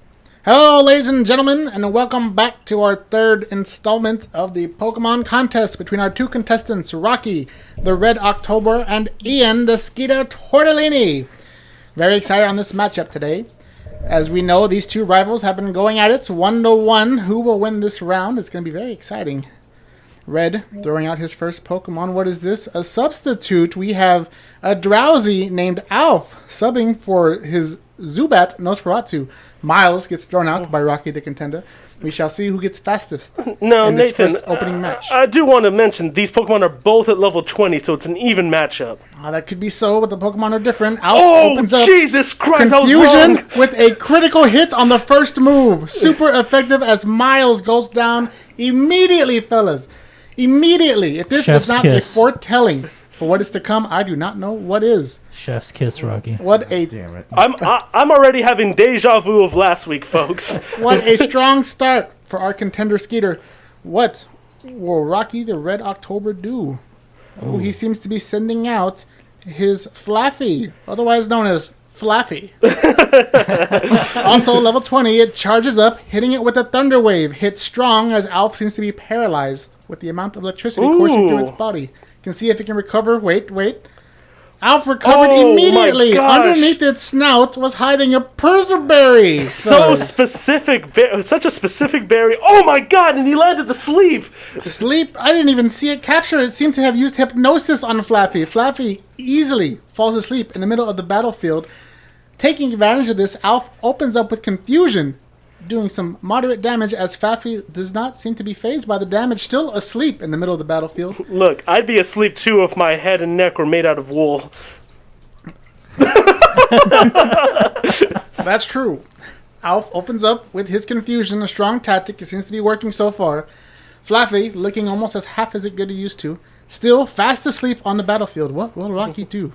Hello, ladies and gentlemen, and welcome back to our third installment of the Pokemon contest between our two contestants, Rocky, the Red October, and Ian, the Skeeter Tortellini. Very excited on this matchup today. As we know, these two rivals have been going at it 1-1. Who will win this round? It's going to be very exciting. Red throwing out his first Pokemon. What is this? A substitute. We have a Drowsy named Alf subbing for his Zubat Nosferatu. Miles gets thrown out by Rocky the Contender. We shall see who gets fastest No, in this Nathan, first opening match. I do want to mention these Pokemon are both at level 20, so it's an even matchup. That could be so, but the Pokemon are different. Alf Oh, opens up Jesus Christ, I was Confusion wrong. with a critical hit on the first move. Super effective as Miles goes down immediately, fellas. Immediately. If this Chef's is not kiss. a foretelling for what is to come, I do not know what is. Chef's kiss, Rocky. What a Damn it. I'm already having deja vu of last week, folks. what a strong start for our contender Skeeter. What will Rocky the Red October do? Oh, he seems to be sending out his Flaffy, otherwise known as Flaffy. Also, level 20, it charges up, hitting it with a Thunder Wave. Hits strong as Alf seems to be paralyzed with the amount of electricity coursing through its body. You can see if it can recover. Wait. Alf recovered Oh, immediately. my gosh. Underneath its snout was hiding a Perseberry. So specific, such a specific berry. Oh my god, and he landed the sleep. Sleep, I didn't even see it capture. It seemed to have used hypnosis on Flaffy. Flaffy easily falls asleep in the middle of the battlefield. Taking advantage of this, Alf opens up with Confusion, doing some moderate damage as Flaffy does not seem to be fazed by the damage, still asleep in the middle of the battlefield. Look, I'd be asleep too if my head and neck were made out of wool. That's true. Alf opens up with his Confusion, a strong tactic. It seems to be working so far. Flaffy, looking almost as half as it good he used to, still fast asleep on the battlefield. What will Rocky do?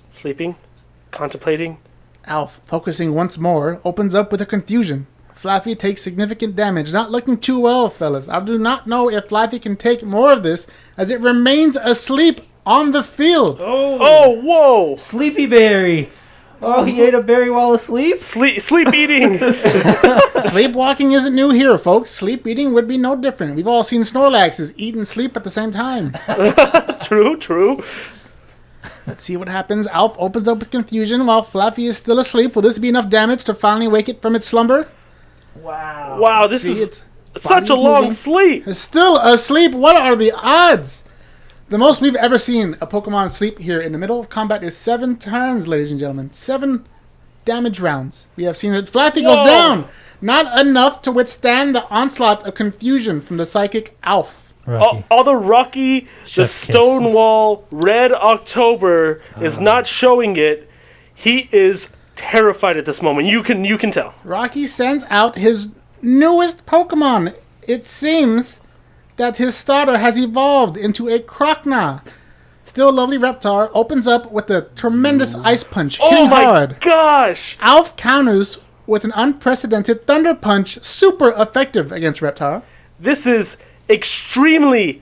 Sleeping? Contemplating? Alf, focusing once more, opens up with a Confusion. Flaffy takes significant damage. Not looking too well, fellas. I do not know if Flaffy can take more of this, as it remains asleep on the field. Oh, whoa! Sleepy berry. Oh, he ate a berry while asleep? Sleep eating! Sleepwalking isn't new here, folks. Sleep eating would be no different. We've all seen Snorlaxes eat and sleep at the same time. True. Let's see what happens. Alf opens up with Confusion while Flaffy is still asleep. Will this be enough damage to finally wake it from its slumber? Wow, this See, is its such a body's long moving. sleep. It's still asleep. What are the odds? The most we've ever seen a Pokemon sleep here in the middle of combat is 7 turns, ladies and gentlemen. 7 damage rounds. We have seen it. Flaffy goes Whoa. down. Not enough to withstand the onslaught of Confusion from the psychic Alf. Rocky. Although Rocky, the Chef's kiss. Stonewall Red October is not showing it, he is terrified at this moment. You can tell. Rocky sends out his newest Pokemon. It seems that his starter has evolved into a Croconaw. Still lovely Reptar opens up with a tremendous Ice Punch. Oh hitting my hard. gosh! Alf counters with an unprecedented Thunder Punch, super effective against Reptar. This is extremely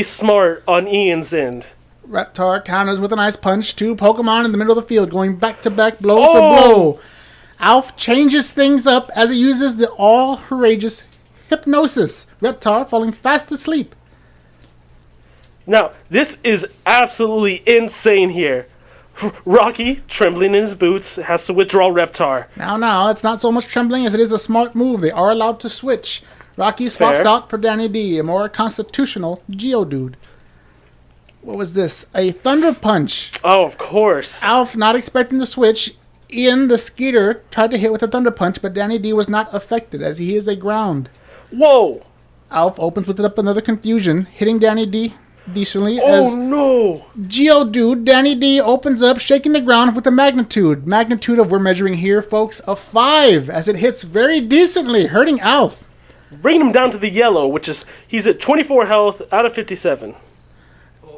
smart on Ian's end. Reptar counters with an Ice Punch. 2 Pokemon in the middle of the field going back to back, blow Oh! for blow. Alf changes things up as he uses the all-courageous Hypnosis. Reptar falling fast asleep. Now, this is absolutely insane here. Rocky, trembling in his boots, has to withdraw Reptar. Now, it's not so much trembling as it is a smart move. They are allowed to switch. Rocky swaps Fair. out for Danny D, a more constitutional Geodude. What was this? A Thunder Punch. Oh, of course. Alf not expecting the switch. Ian, the Skeeter, tried to hit with a Thunder Punch, but Danny D was not affected as he is a ground. Whoa! Alf opens with up another Confusion, hitting Danny D decently Oh as no! Geodude, Danny D opens up, shaking the ground with a magnitude. Magnitude of, we're measuring here, folks, of 5 as it hits very decently, hurting Alf. Bringing him down to the yellow, which is he's at 24 health out of 57.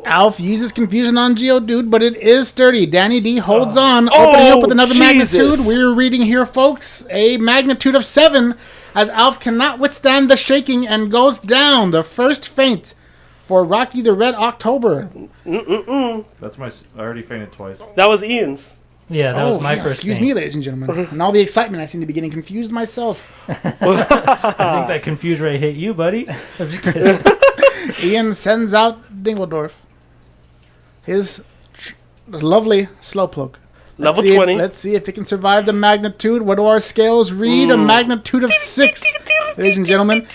Alf uses Confusion on Geodude, but it is sturdy. Danny D holds on, opening up with another Jesus. magnitude. We're reading here, folks, a magnitude of 7 as Alf cannot withstand the shaking and goes down. The first feint for Rocky the Red October. That's my. I already fainted twice. That was Ian's. Yeah, that was my first. Excuse me, ladies and gentlemen. And all the excitement, I seem to be getting confused myself. I think that confused ray hit you, buddy. I'm just kidding. Ian sends out Dingledorf. His lovely Slowpoke. Level 20. Let's see if it can survive the magnitude. What do our scales read? A magnitude of 6. Ladies and gentlemen.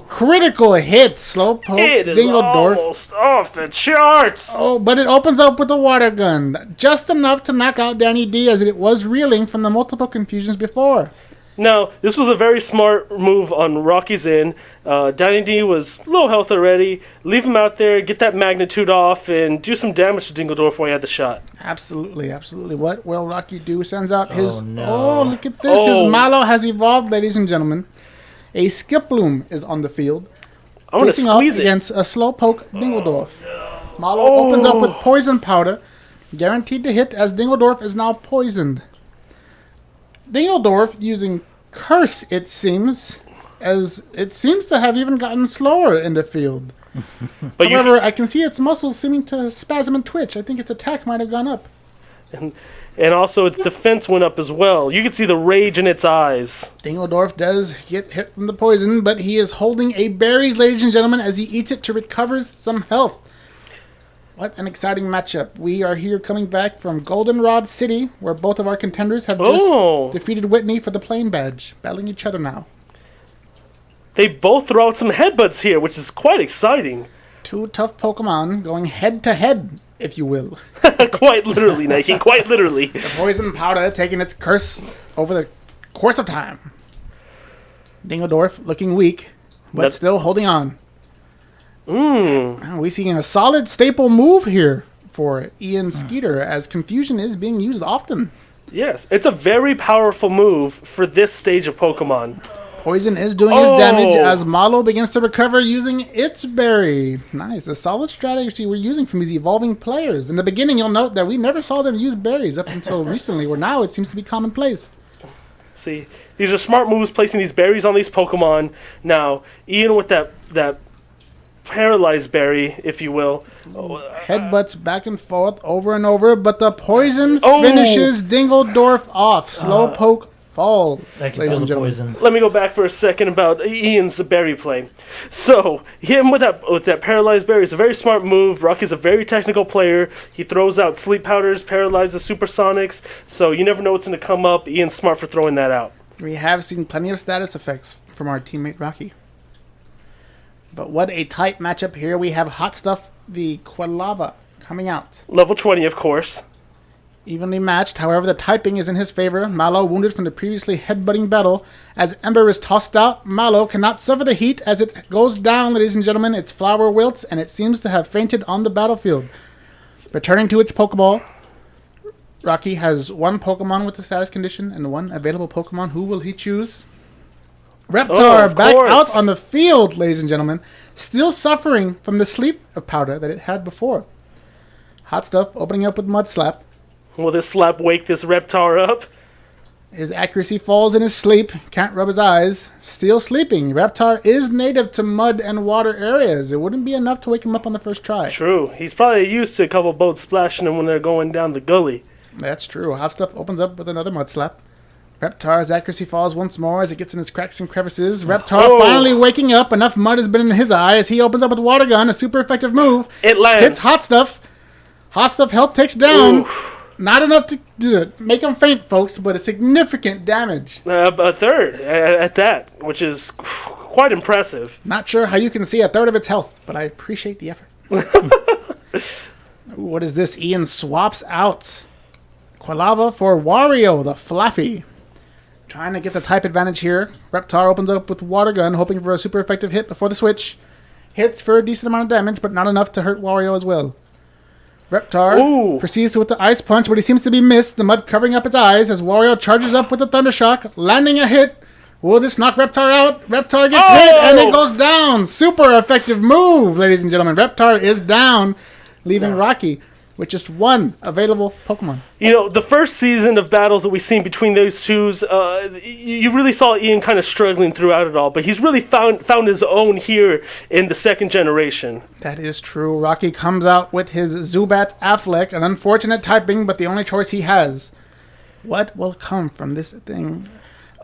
Critical hit, Slowpoke. It is Dingledorf. almost off the charts. Oh, but it opens up with a water gun. Just enough to knock out Danny D as it was reeling from the multiple confusions before. Now, this was a very smart move on Rocky's end. Danny D was low health already. Leave him out there, get that magnitude off, and do some damage to Dingledorf while he had the shot. Absolutely, absolutely. What will Rocky do? Sends out his... no. Oh, look at this. His Mallow has evolved, ladies and gentlemen. A Skiploom is on the field. I want to Facing off squeeze it. against a Slowpoke Dingledorf. Mallow opens up with Poison Powder. Guaranteed to hit as Dingledorf is now poisoned. Dingledorf using Curse, it seems, as it seems to have even gotten slower in the field. But However, I can see its muscles seeming to spasm and twitch. I think its attack might have gone up. and also its defense went up as well. You can see the rage in its eyes. Dingledorf does get hit from the poison, but he is holding a berries, ladies and gentlemen, as he eats it to recover some health. What an exciting matchup. We are here coming back from Goldenrod City, where both of our contenders have just defeated Whitney for the Plain Badge, battling each other now. They both throw out some headbutts here, which is quite exciting. Two tough Pokemon going head-to-head, if you will. Quite literally, Nike, quite literally. The Poison Powder taking its curse over the course of time. Dingledorf looking weak, but still holding on. We seeing a solid staple move here for Ian Skeeter, as Confusion is being used often. Yes, it's a very powerful move for this stage of Pokemon. Poison is doing his damage as Mallow begins to recover using its berry. Nice, a solid strategy we're using from these evolving players. In the beginning, you'll note that we never saw them use berries up until recently, where now it seems to be commonplace. See, these are smart moves, placing these berries on these Pokemon. Now, Ian with that paralyzed berry, if you will. Headbutts back and forth over and over, but the poison finishes Dingledorf off. Slowpoke falls. I can feel the poison. Let me go back for a second about Ian's berry play. So, him with that paralyzed berry is a very smart move. Rocky's a very technical player. He throws out sleep powders, paralyzes supersonics, so you never know what's going to come up. Ian's smart for throwing that out. We have seen plenty of status effects from our teammate Rocky. But what a tight matchup here. We have Hot Stuff, the Quilava, coming out. Level 20, of course. Evenly matched. However, the typing is in his favor. Mallow wounded from the previously headbutting battle. As Ember is tossed out, Mallow cannot suffer the heat as it goes down, ladies and gentlemen. Its flower wilts, and it seems to have fainted on the battlefield. Returning to its Pokeball, Rocky has one Pokemon with the status condition and one available Pokemon. Who will he choose? Reptar back out on the field, ladies and gentlemen, still suffering from the sleep of powder that it had before. Hot Stuff opening up with Mud Slap. Will this slap wake this Reptar up? His accuracy falls in his sleep. Can't rub his eyes. Still sleeping. Reptar is native to mud and water areas. It wouldn't be enough to wake him up on the first try. True. He's probably used to a couple boats splashing him when they're going down the gully. That's true. Hot Stuff opens up with another Mud Slap. Reptar's accuracy falls once more as it gets in its cracks and crevices. Reptar finally waking up. Enough mud has been in his eye as he opens up with Water Gun, a super effective move. It lands. Hits Hot Stuff. Hot Stuff health takes down. Not enough to make him faint, folks, but a significant damage. A third at that, which is quite impressive. Not sure how you can see a third of its health, but I appreciate the effort. What is this? Ian swaps out Quilava for Wario, the Fluffy. Trying to get the type advantage here. Reptar opens up with Water Gun, hoping for a super effective hit before the switch. Hits for a decent amount of damage, but not enough to hurt Wario as well. Reptar proceeds with the Ice Punch, but he seems to be missed, the mud covering up its eyes as Wario charges up with the Thunder Shock, landing a hit. Will this knock Reptar out? Reptar gets hit, and it goes down. Super effective move, ladies and gentlemen. Reptar is down, leaving Rocky. with just one available Pokemon. You know, the first season of battles that we've seen between those twos, you really saw Ian kind of struggling throughout it all, but he's really found his own here in the second generation. That is true. Rocky comes out with his Zubat Affleck, an unfortunate typing, but the only choice he has. What will come from this thing?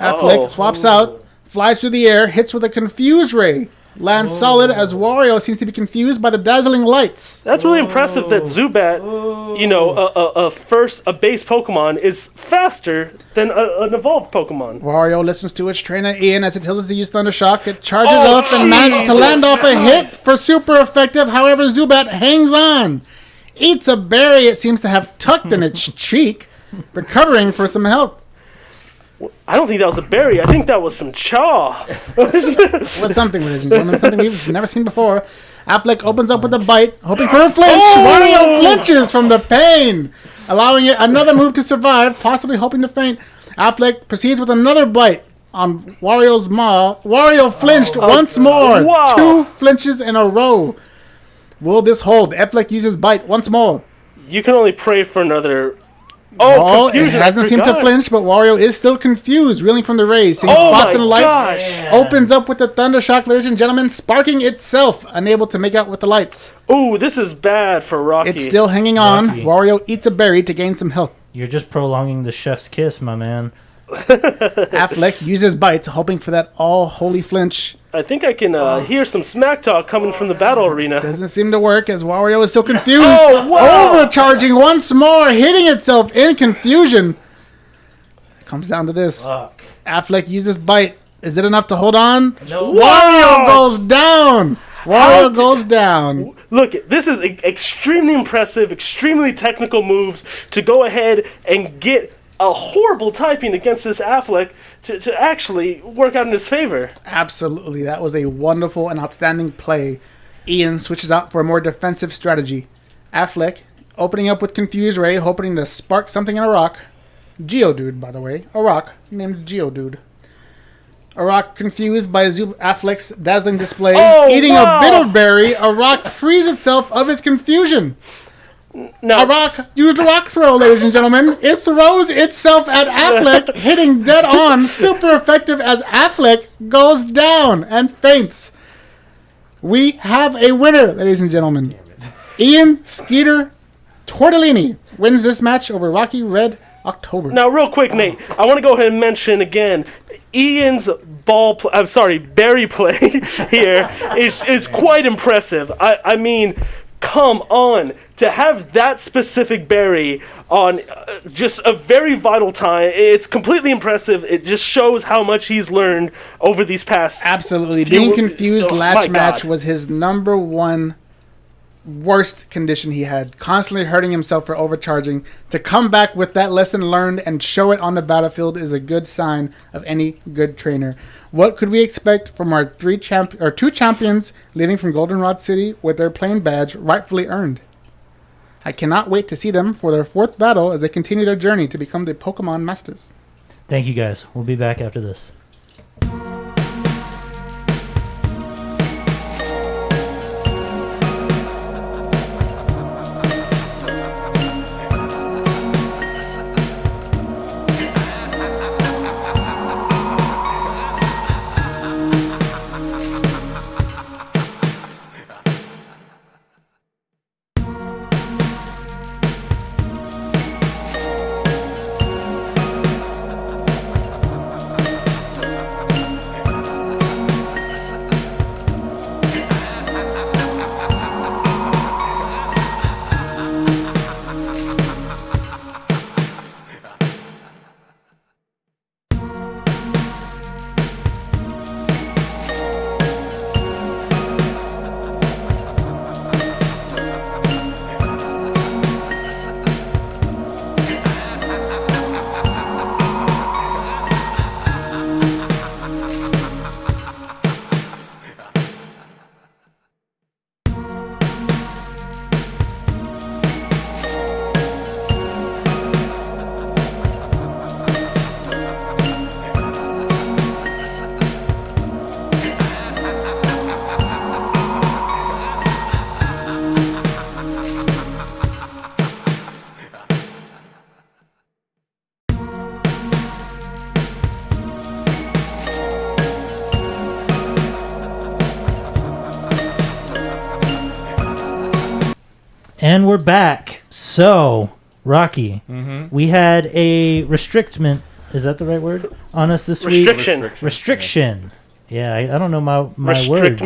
Affleck swaps out, flies through the air, hits with a Confuse Ray. Lands solid as Wario seems to be confused by the dazzling lights. That's really impressive that Zubat, you know, a base Pokemon is faster than an evolved Pokemon. Wario listens to its trainer Ian as it tells it to use Thunder Shock. It charges up and manages to land off a hit for super effective. However, Zubat hangs on. Eats a berry it seems to have tucked in its cheek, recovering for some health. I don't think that was a berry. I think that was some chaw. Was something, ladies and gentlemen, something we've never seen before. Affleck opens up with a bite, hoping for a flinch. Wario flinches from the pain, allowing it another move to survive, possibly hoping to faint. Affleck proceeds with another bite on Wario's maw. Wario flinched once more. Wow. 2 flinches in a row. Will this hold? Affleck uses bite once more. You can only pray for another. It Confusion. hasn't seemed to flinch, but Wario is still confused, reeling from the rays, seeing spots and lights. Gosh. Opens up with the Thunder Shock, ladies and gentlemen, sparking itself, unable to make out with the lights. Ooh, this is bad for Rocky. It's still hanging on. Rocky. Wario eats a berry to gain some health. You're just prolonging the chef's kiss, my man. Affleck uses bites, hoping for that all-holy flinch. I think I can hear some smack talk coming from the battle arena. Doesn't seem to work as Wario is still confused. Wow. Overcharging once more, hitting itself in confusion. It comes down to this. Fuck. Affleck uses bite. Is it enough to hold on? No. Wario goes down. Wario goes down. Look, this is extremely impressive, extremely technical moves to go ahead and get a horrible typing against this Affleck to actually work out in his favor. Absolutely. That was a wonderful and outstanding play. Ian switches out for a more defensive strategy. Affleck opening up with Confuse Ray, hoping to spark something in a rock. Geodude, by the way. A rock named Geodude. A rock confused by Affleck's dazzling display. Eating a bitter berry, a rock frees itself of its confusion. Now, A rock used a rock throw, ladies and gentlemen. It throws itself at Affleck, hitting dead on. Super effective as Affleck goes down and faints. We have a winner, ladies and gentlemen. Ian Skeeter Tortellini wins this match over Rocky Red October. Now, real quick, Nate, I want to go ahead and mention again, Ian's berry play here is quite impressive. I mean, come on, to have that specific berry on just a very vital time, it's completely impressive. It just shows how much he's learned over these past. Absolutely. Being confused my last match God. was his number one worst condition he had. Constantly hurting himself for overcharging. To come back with that lesson learned and show it on the battlefield is a good sign of any good trainer. What could we expect from our two champions leaving from Goldenrod City with their plain badge rightfully earned? I cannot wait to see them for their 4th battle as they continue their journey to become the Pokemon Masters. Thank you, guys. We'll be back after this. And we're back. So, Rocky, we had a restrictment. Is that the right word? On us this week? Restriction. Yeah, I don't know my words.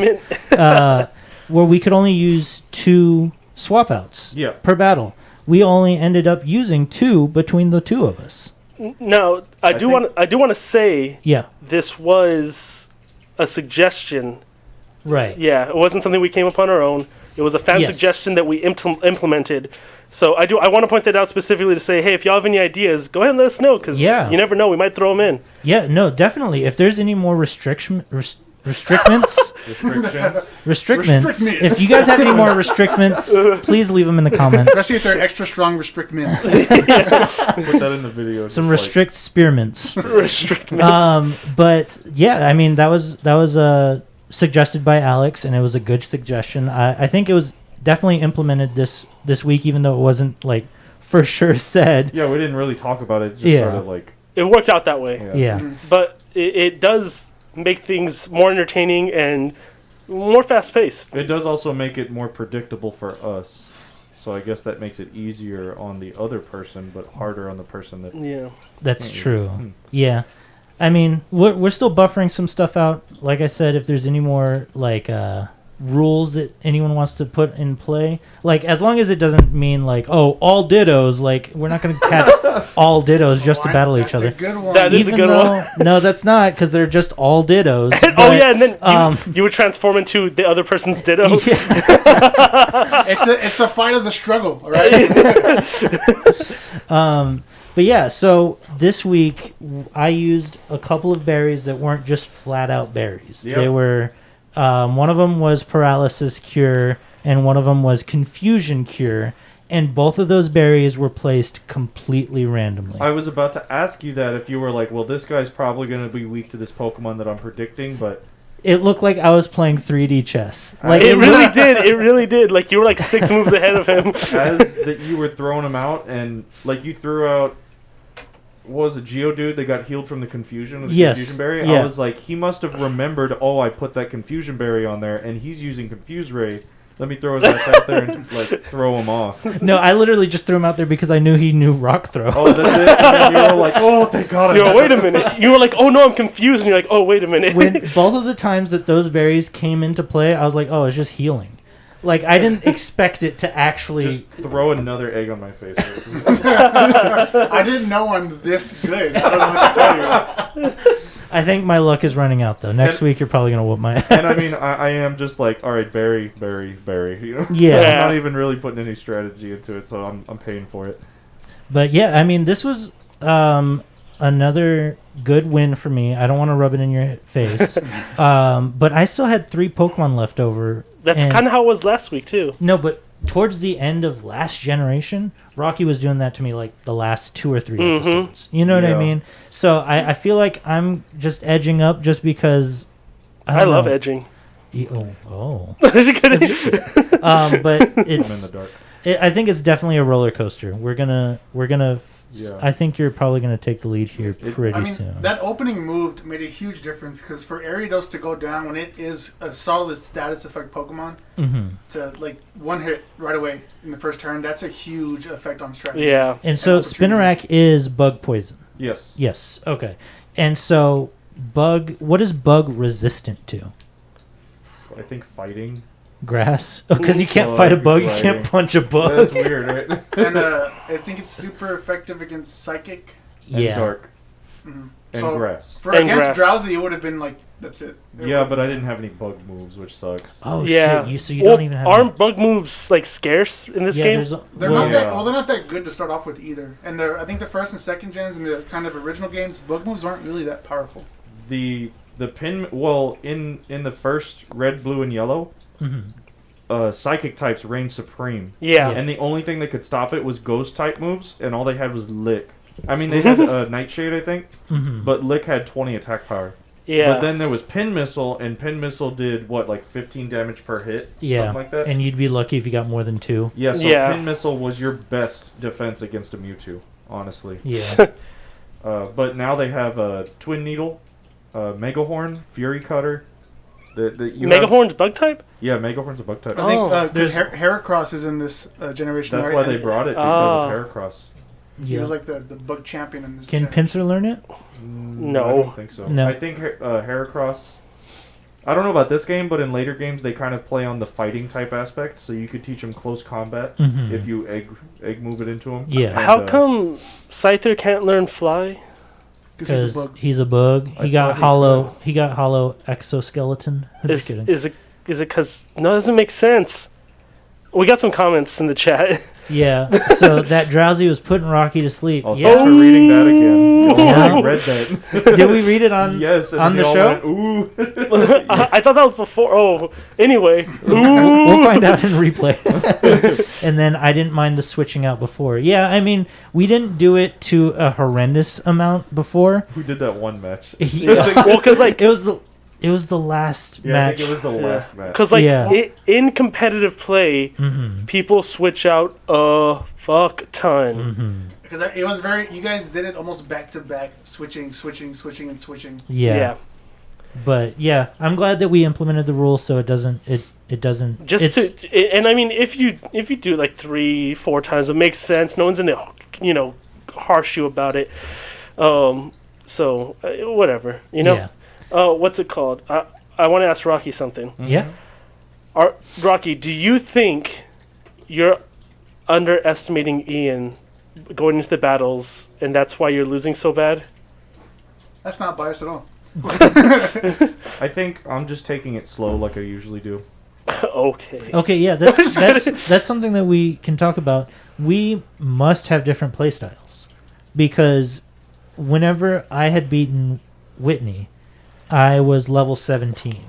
Where we could only use 2 swap outs per battle. We only ended up using 2 between the 2 of us. Now, I do want to say this was a suggestion. Right. Yeah, it wasn't something we came upon our own. It was a fan suggestion that we implemented. So I want to point that out specifically to say, hey, if y'all have any ideas, go ahead and let us know, because you never know, we might throw them in. Yeah, no, definitely. If there's any more restrictments. If you guys have any more restrictments, please leave them in the comments. Especially if they're extra strong restrictments. Put that in the video. Some restrict spearmints. Restrictments. But yeah, I mean that was suggested by Alex, and it was a good suggestion. I think it was definitely implemented this week, even though it wasn't like for sure said. Yeah, we didn't really talk about it. Just sort of like it worked out that way. Yeah. But it does make things more entertaining and more fast-paced. It does also make it more predictable for us. So I guess that makes it easier on the other person, but harder on the person that... Yeah. That's true. Yeah. I mean, we're still buffering some stuff out. Like I said, if there's any more, like, rules that anyone wants to put in play, like, as long as it doesn't mean, like, oh, all dittos, like, we're not going to catch all dittos just to battle each other. That's a good one. That is a good one. No, that's not, because they're just all dittos. And then you would transform into the other person's ditto. It's the fight of the struggle, all right? But yeah, so this week I used a couple of berries that weren't just flat out berries. Yep. They were, one of them was paralysis cure, and one of them was confusion cure, and both of those berries were placed completely randomly. I was about to ask you that if you were like, well, this guy's probably going to be weak to this Pokemon that I'm predicting, but... It looked like I was playing 3D chess. Like it really did. It really did. Like you were like 6 moves ahead of him. As that you were throwing him out, and like you threw out... What was it, Geodude that got healed from the confusion with the confusion berry? Yeah. I was like, he must have remembered, oh, I put that confusion berry on there, and he's using Confuse Ray. Let me throw his ass out there and like throw him off. No, I literally just threw him out there because I knew he knew Rock Throw. Oh, that's it? And then you were like, oh, thank God. Wait a minute. You were like, oh no, I'm confused. And you're like, oh, wait a minute. When both of the times that those berries came into play, I was like, oh, it's just healing. Like, I didn't expect it to actually... Just throw another egg on my face. I didn't know I'm this good. I don't know what to tell you. I think my luck is running out, though. Next week, you're probably going to whoop my ass. And I mean, I am just like, all right, berry. You know? Yeah. I'm not even really putting any strategy into it, so I'm paying for it. But yeah, I mean, this was another good win for me. I don't want to rub it in your face. But I still had 3 Pokemon left over. That's kind of how it was last week, too. No, but towards the end of last generation, Rocky was doing that to me like the last 2 or 3 episodes. You know what I mean? So I feel like I'm just edging up just because... I love edging. Oh. But it's... I'm in the dark. I think it's definitely a roller coaster. We're gonna. Yeah. I think you're probably gonna take the lead here pretty soon. That opening move made a huge difference because for Ariados to go down when it is a solid status effect Pokemon to like one hit right away in the first turn, that's a huge effect on strategy. Yeah. And so Spinarak is bug poison. Yes. Yes. Okay. And so what is bug resistant to? I think fighting. Grass? Because you can't fight a bug, you can't punch a bug. That's weird, right? And I think it's super effective against Psychic. And Dark. Mm-hmm. And so Grass. Against Drowsy, it would have been like, that's it. Yeah, but I didn't have any bug moves, which sucks. Oh, shit. So you don't even have... Aren't bug moves, like, scarce in this game? They're not that good to start off with either. And I think the first and second gens and the kind of original games, bug moves aren't really that powerful. The pin... Well, in the first Red, Blue, and Yellow... Psychic types reigned supreme. Yeah. And the only thing that could stop it was ghost type moves, and all they had was Lick. I mean, they had Nightshade, I think, but Lick had 20 attack power. Yeah. But then there was Pin Missile, and Pin Missile did, like 15 damage per hit? Yeah. Something like that? And you'd be lucky if you got more than 2. Yeah, so Pin Missile was your best defense against a Mewtwo, honestly. Yeah. But now they have Twin Needle, Mega Horn, Fury Cutter, Megahorn's bug type? Yeah, Megahorn's a bug type. I think Oh. because Heracross is in this generation. That's right? why they And brought it, because of Heracross. He was like the bug champion in this. Can generation. Pinsir learn it? No. I don't think so. No. I think Heracross... I don't know about this game, but in later games they kind of play on the fighting type aspect, so you could teach him close combat if you egg move it into him. Yeah. And, How come Scyther can't learn fly? Because Because he's a bug. I He got thought he hollow. He got hollow exoskeleton. I'm just kidding. Is it because... No, that doesn't make sense. We got some comments in the chat. Yeah. So that Drowsy was putting Rocky to sleep. Oh, Yeah. thanks for reading that again. Yeah. I read that. Did we read it on? Yes, and on they the all show? went, ooh. I thought that was before. Oh, anyway. We'll find out in replay. And then I didn't mind the switching out before. Yeah, I mean, we didn't do it to a horrendous amount before. Who did that one match? Yeah. Well, because like It was the last Yeah, I match. think it was the last match. Because, like, Yeah. in competitive play, people switch out a fuck ton. Because it was very. You guys did it almost back to back, switching, and switching. Yeah. But yeah, I'm glad that we implemented the rule so it doesn't. It doesn't. Just and I mean, if you do it like 3-4 times, it makes sense. No one's gonna, harsh you about it. So whatever, Yeah. What's it called? I want to ask Rocky something. Yeah. Rocky, do you think you're underestimating Ian going into the battles, and that's why you're losing so bad? That's not biased at all. I think I'm just taking it slow like I usually do. Okay. Okay. Yeah. That's something that we can talk about. We must have different play styles because whenever I had beaten Whitney, I was level 17,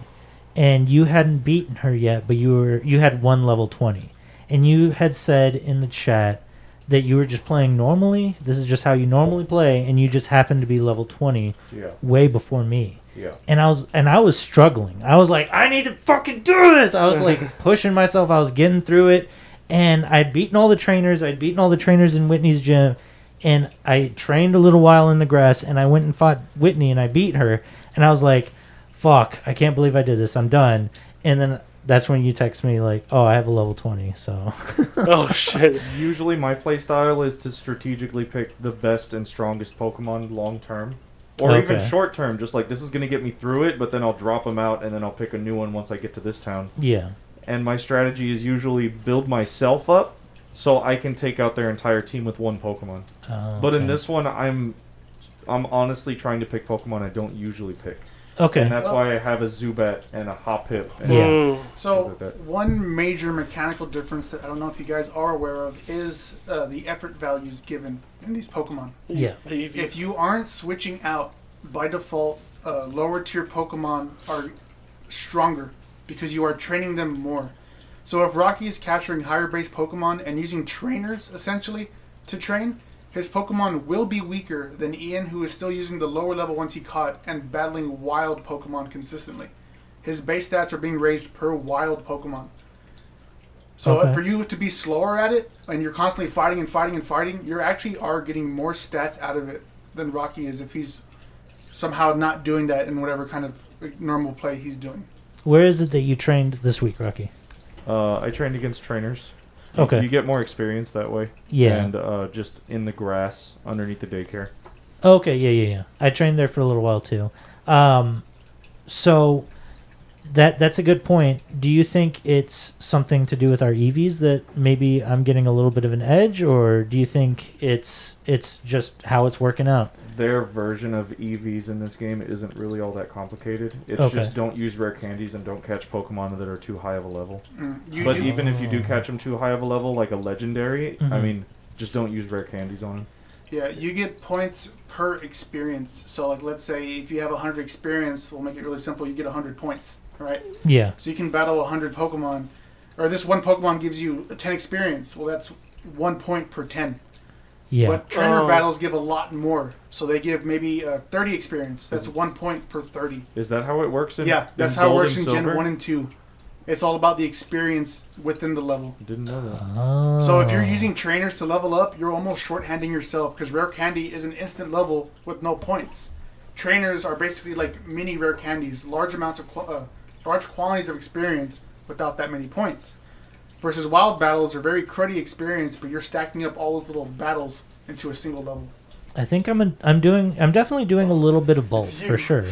and you hadn't beaten her yet, but you had one level 20, and you had said in the chat that you were just playing normally. This is just how you normally play, and you just happened to be level 20 Yeah. way before me. Yeah. And I was struggling. I was like, I need to fucking do this. I was like pushing myself. I was getting through it, and I'd beaten all the trainers. I'd beaten all the trainers in Whitney's gym, and I trained a little while in the grass, and I went and fought Whitney, and I beat her. And I was like, fuck, I can't believe I did this. I'm done. And then that's when you text me like, oh, I have a level 20, so. Oh, shit. Usually my play style is to strategically pick the best and strongest Pokemon long term. Or even Okay. short term, just like this is going to get me through it, but then I'll drop them out and then I'll pick a new one once I get to this town. Yeah. And my strategy is usually build myself up so I can take out their entire team with one Pokemon. But in Okay. this one, I'm honestly trying to pick Pokemon I don't usually pick. Okay. And that's Well- why I have a Zubat and a Hoppip. And Yeah. Mm. So Things like that. one major mechanical difference that I don't know if you guys are aware of is the effort values given in these Pokemon. Yeah. If you aren't switching out by default, lower tier Pokemon are stronger because you are training them more. So if Rocky is capturing higher base Pokemon and using trainers essentially to train, his Pokemon will be weaker than Ian, who is still using the lower level ones he caught and battling wild Pokemon consistently. His base stats are being raised per wild Pokemon. So Okay. for you to be slower at it and you're constantly fighting and fighting and fighting, you actually are getting more stats out of it than Rocky is if he's somehow not doing that in whatever kind of normal play he's doing. Where is it that you trained this week, Rocky? I trained against trainers. Okay. You get more experience that way. Yeah. And just in the grass underneath the daycare. Okay, yeah. I trained there for a little while too. So that's a good point. Do you think it's something to do with our EVs that maybe I'm getting a little bit of an edge, or do you think it's just how it's working out? Their version of EVs in this game isn't really all that complicated. It's Okay. just don't use rare candies and don't catch Pokemon that are too high of a level. You But do- even if you do catch them too high of a level, like a legendary, I Mhm. mean, just don't use rare candies on them. Yeah, you get points per experience. So, like, let's say if you have 100 experience, we'll make it really simple. You get 100 points, right? Yeah. So you can battle 100 Pokemon, or this one Pokemon gives you 10 experience. Well, that's 1 point per 10. Yeah. But trainer Oh. battles give a lot more. So they give maybe 30 experience. That's 1 point per 30. Is that how it works in Yeah, that's in how it Gold works in and Gen Silver? 1 and 2. It's all about the experience within the level. Didn't know that. Oh. So if you're using trainers to level up, you're almost shorthanding yourself because rare candy is an instant level with no points. Trainers are basically like mini rare candies, large amounts of large quantities of experience without that many points. Versus wild battles are very cruddy experience, but you're stacking up all those little battles into a single level. I think I'm definitely doing a little bit of both for sure.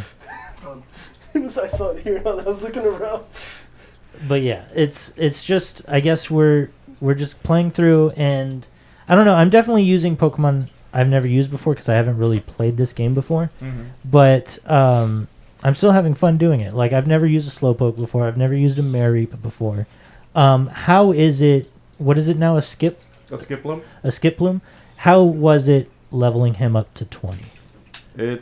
I saw it here. I was looking around. But yeah, it's just I guess we're just playing through, and I don't know. I'm definitely using Pokemon I've never used before because I haven't really played this game before. Mm-hmm. But I'm still having fun doing it. Like I've never used a Slowpoke before. I've never used a Mareep before. How is it? What is it now? A Skiploom? A Skiploom? How was it leveling him up to 20? It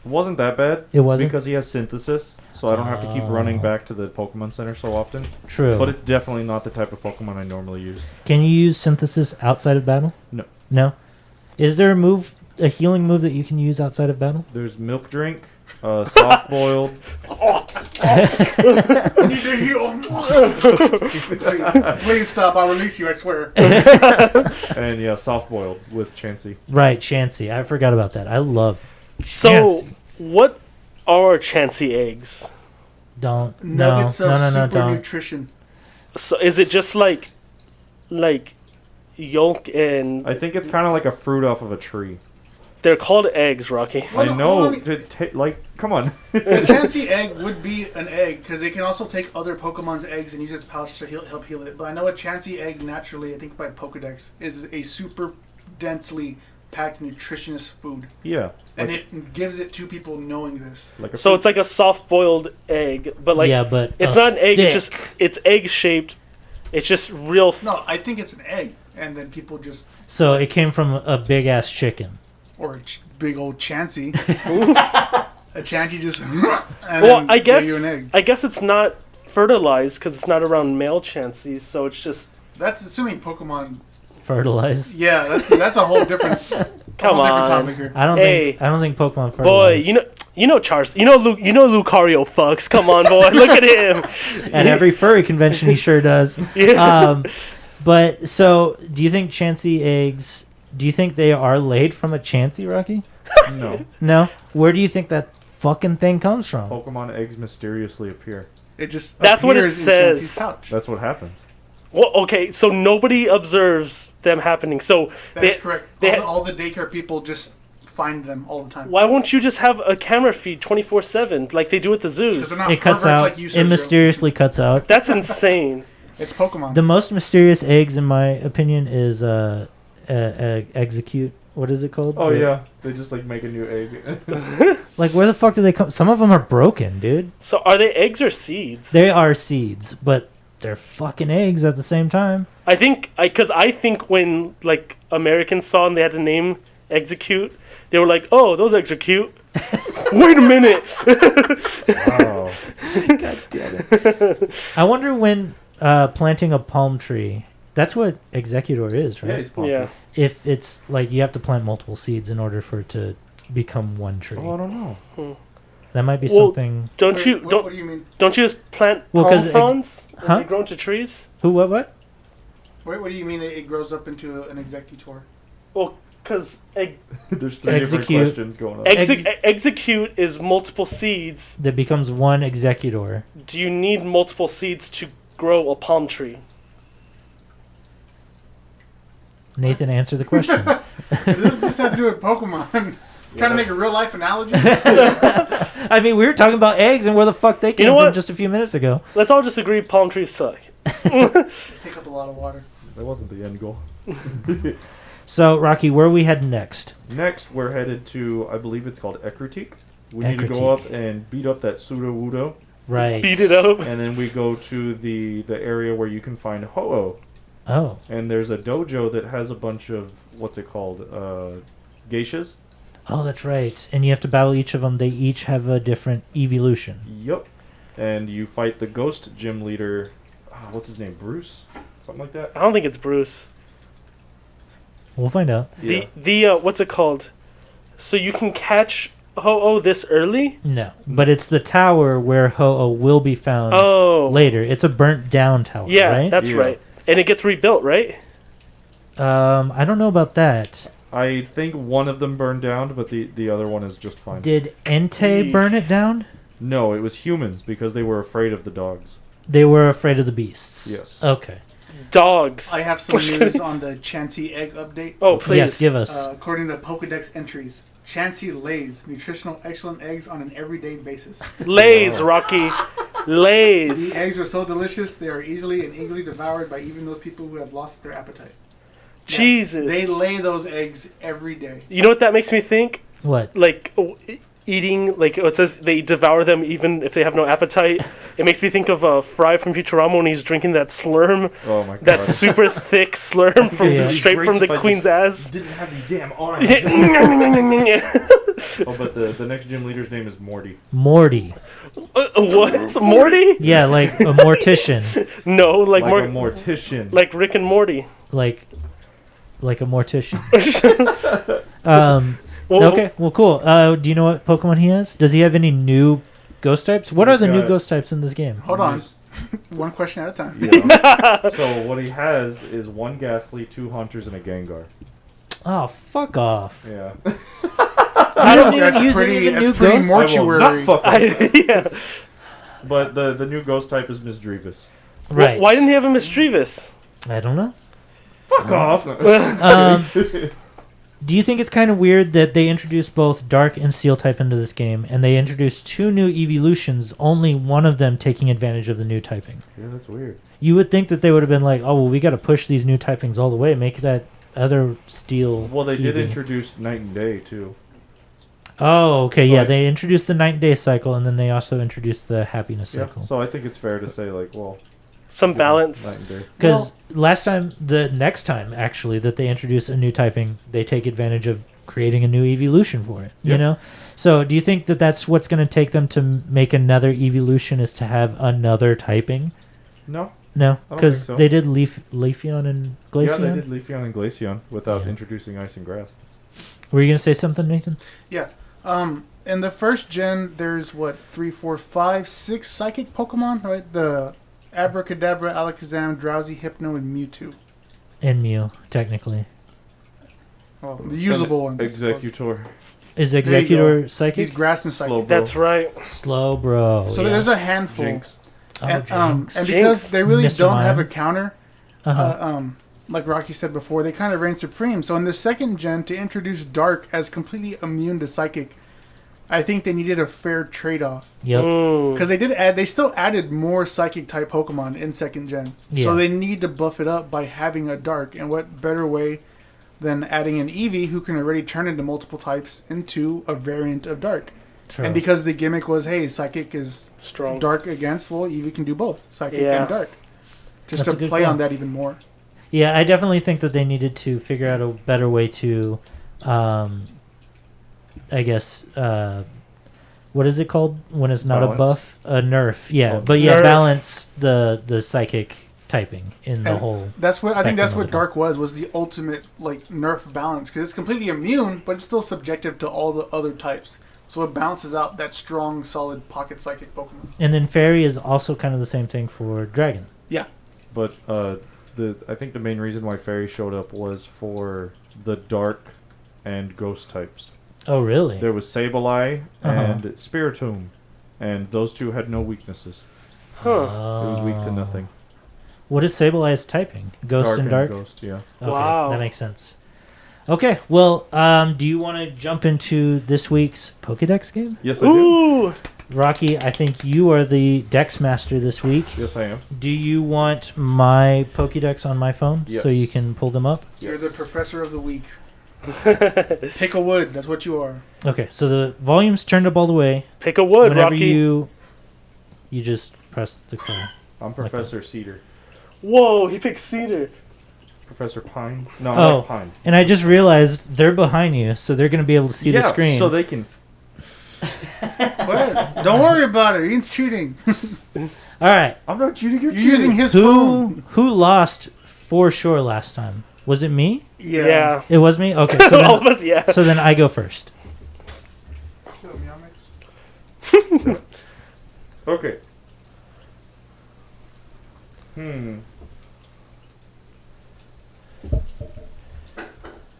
wasn't that bad. It wasn't? Because he has Synthesis, so I don't have to keep running back to the Pokemon Center so often. True. But it's definitely not the type of Pokemon I normally use. Can you use Synthesis outside of battle? No. No? Is there a healing move that you can use outside of battle? There's Milk Drink, Soft Boiled. Need to heal. Please stop. I'll release you, I swear. And yeah, Soft Boiled with Chansey. Right, Chansey. I forgot about that. I love So, Chansey. what are Chansey eggs? Don't. Nuggets No, of no, super don't. nutrition. So, is it just like yolk and I think it's kind of like a fruit off of a tree. they're called eggs, Rocky? Well, I know. well, Come on. The Chansey egg would be an egg because it can also take other Pokemon's eggs and use its pouch to help heal it. But I know a Chansey egg naturally, I think by Pokedex, is a super densely packed nutritious food. Yeah. And it gives it to people knowing this. Like a So fruit. it's like a soft-boiled egg, but like yeah, but it's not an egg. thick. It's egg-shaped. It's just real. No, I think it's an egg. And then people just... So it came from a big ass chicken. Or a big old Chansey. A Chansey just... and Well, then I gave you an guess egg. it's not fertilized because it's not around male Chansey, so it's just That's assuming Pokemon... Fertilized. Yeah, that's a whole different... come whole different on. topic here. I don't think Pokemon fertilized. Boy, you know Charles, Lucario fucks. Come on, boy, look at him. At every furry convention, he sure does. Yeah. But so, do you think Chansey eggs? Do you think they are laid from a Chansey, Rocky? No. No. Where do you think that fucking thing comes from? Pokemon eggs mysteriously appear. It just That's what it appears in says. Chansey's pouch. That's what happens. Well, okay, so nobody observes them happening. So That's they- correct. they All the daycare people just find them all the time. why won't you just have a camera feed 24/7 like they do at the zoos? 'Cause they're not It cuts perverts out. like you, It Sergio. mysteriously cuts out. That's insane. It's Pokemon. The most mysterious eggs, in my opinion, is Execute. What is it called? Oh yeah, they just like make a new egg. Like where the fuck do they come? Some of them are broken, dude. So are they eggs or seeds? They are seeds, but they're fucking eggs at the same time. I think when like Americans saw and they had to name Execute, they were like, "Oh, those eggs are cute." Wait a minute. Wow. I wonder when planting a palm tree. That's what Executor is, right? Yeah, he's pumped. Yeah. If it's like you have to plant multiple seeds in order for it to become one tree. Oh, I don't know. That might be Well, something. Don't Wait, you what don't do you mean? don't you just plant Well, palm 'cause fronds and huh? they grow into trees? Who? What? Wait, what do you mean it grows up into an Executor? Well, because There's three Execute. different questions going on. Execute is multiple seeds. That becomes one Executor. Do you need multiple seeds to grow a palm tree? Nathan, answer the question. This just has to do with Pokemon. Trying to make a real life analogy. I mean, we were talking about eggs and where the fuck they came know from what? just a few minutes ago. Let's all just agree palm trees suck. They take up a lot of water. That wasn't the end goal. So, Rocky, where are we heading next? Next, we're headed to, I believe it's called Ecruteak. We need to go up Ecruteak. and beat up that Sudowoodo, Right. Beat it up. and then we go to the area where you can find Ho-Oh. Oh. And there's a dojo that has a bunch of, what's it called, geishas. Oh, that's right. And you have to battle each of them. They each have a different evolution. Yup. And you fight the ghost gym leader, what's his name, Bruce? Something like that? I don't think it's Bruce. We'll find out. Yeah. The what's it called? So you can catch Ho-Oh this early? No. But it's the tower where Ho-Oh will be found Oh. later. It's a burnt down tower, Yeah, right? that's Yeah. right. And it gets rebuilt, right? I don't know about that. I think one of them burned down, but the other one is just fine. Did Entei Yeesh. burn it down? No, it was humans because they were afraid of the dogs. They were afraid of the beasts. Yes. Okay. Dogs. I have some news on the Chansey egg update. Oh, please. Yes, give us. According to Pokedex entries, Chansey lays nutritional excellent eggs on an everyday basis. Lays, Rocky. Lays. The eggs are so delicious they are easily and eagerly devoured by even those people who have lost their appetite. Yeah, Jesus. they lay those eggs every day. You know what that makes me think? What? Like eating, like it says they devour them even if they have no appetite. It makes me think of Fry from Futurama when he's drinking that slurm. Oh my god. That super thick slurm from Yeah. straight from the queen's ass. Didn't have these damn arms. Oh, but the next gym leader's name is Morty. Morty. What? Morty? Yeah, like a mortician. No, like Like more a mortician. like Rick and Morty. like a mortician. Well, Okay, well, cool. Do you know what Pokemon he has? Does he have any new ghost types? What are the new got- ghost types in this game? Hold on. One question at a time. Yeah. So what he has is 1 Ghastly, 2 Hunters, and a Gengar. Oh, fuck off. Yeah. I don't even That's use pretty, any of the that's new pretty ghosts. mortuary. I will not fuck with yeah. But the new ghost type is Misdreavus. Right. Why didn't he have a Misdreavus? I don't know. Fuck off. Do you think it's kind of weird that they introduced both Dark and Steel type into this game, and they introduced 2 new evolutions, only one of them taking advantage of the new typing? Yeah, that's weird. You would think that they would have been like, oh, well, we got to push these new typings all the way, make that other Steel. Well, they did Eevee. introduce Night and Day too. Oh, okay, yeah. Right. They introduced the night and day cycle, and then they also introduced the happiness Yeah. cycle. So I think it's fair to say like, well, Some balance. Night and Day. Because the next time actually that they introduce a new typing, they take advantage of creating a new evolution for it. You Yep. know. So do you think that that's what's going to take them to make another evolution is to have another typing? No. No, I don't think because so. they did Leafeon and Glaceon. Yeah, they did Leafeon and Glaceon without Yeah. introducing Ice and Grass. Were you going to say something, Nathan? Yeah. In the first gen, there's 3, 4, 5, 6 psychic Pokemon, right? The Abracadabra, Alakazam, Drowsy, Hypno, and Mewtwo. And Mew, technically. Well, the usable ones. I suppose. Executor. Is you Executor go. psychic? He's grass and psychic. Slow bro. That's right. Slow, bro. So yeah. there's a handful. Jinx. Oh, And Jinx. because Jinx. they really Mr. don't have Mime. a counter, Uh-huh. like Rocky said before, they kind of reign supreme. So in the second gen, to introduce Dark as completely immune to Psychic, I think they needed a fair trade-off. Yep. Because they still added more Psychic type Pokemon in second gen. Yeah. So they need to buff it up by having a Dark. And what better way than adding an Eevee who can already turn into multiple types into a variant of Dark? True. And because the gimmick was, hey, Psychic is Strong. Dark against, well, Eevee can do both, Psychic Yeah. and Dark. Just That's a to good play call. on that even more. Yeah, I definitely think that they needed to figure out a better way to, I guess, what is it called when it's not Balance. a buff? A nerf. Yeah, Oh, but yeah, nerf. balance the psychic typing in the And whole. That's what I think. That's spectrum what of it. Dark was the ultimate like nerf balance because it's completely immune, but it's still subjective to all the other types. So it balances out that strong, solid pocket psychic Pokemon. And then fairy is also kind of the same thing for dragon. Yeah, But I think the main reason why Fairy showed up was for the Dark and Ghost types. Oh, really? There was Sableye Uh-huh. and Spiritomb, and those two had no weaknesses. Huh. It was weak to nothing. What is Sableye's typing? Ghost and dark? Ghost, yeah. Okay, Wow. that makes sense. Okay, well, do you want to jump into this week's Pokédex game? Yes, I do. Ooh. Rocky, I think you are the Dex Master this week. Yes, I am. Do you want my Pokédex on my phone Yes. so you can pull them up? you're the professor of the week. Pick a wood. That's what you are. Okay, so the volume's turned up all the way. Pick a wood, Whenever Rocky. you just press the call. I'm Professor Cedar. Whoa, he picked cedar. Professor Pine? No, I Oh. like Pine. And I just realized they're behind you, so they're going to be able to see the screen. so they can... What? Don't worry about it. He's cheating. All right. I'm not cheating, you're You're using his Who phone. who lost for sure last time? Was it me? Yeah. It was me? Okay, so All of then, us, yeah. so then I go first. So, Meow Mix. Okay.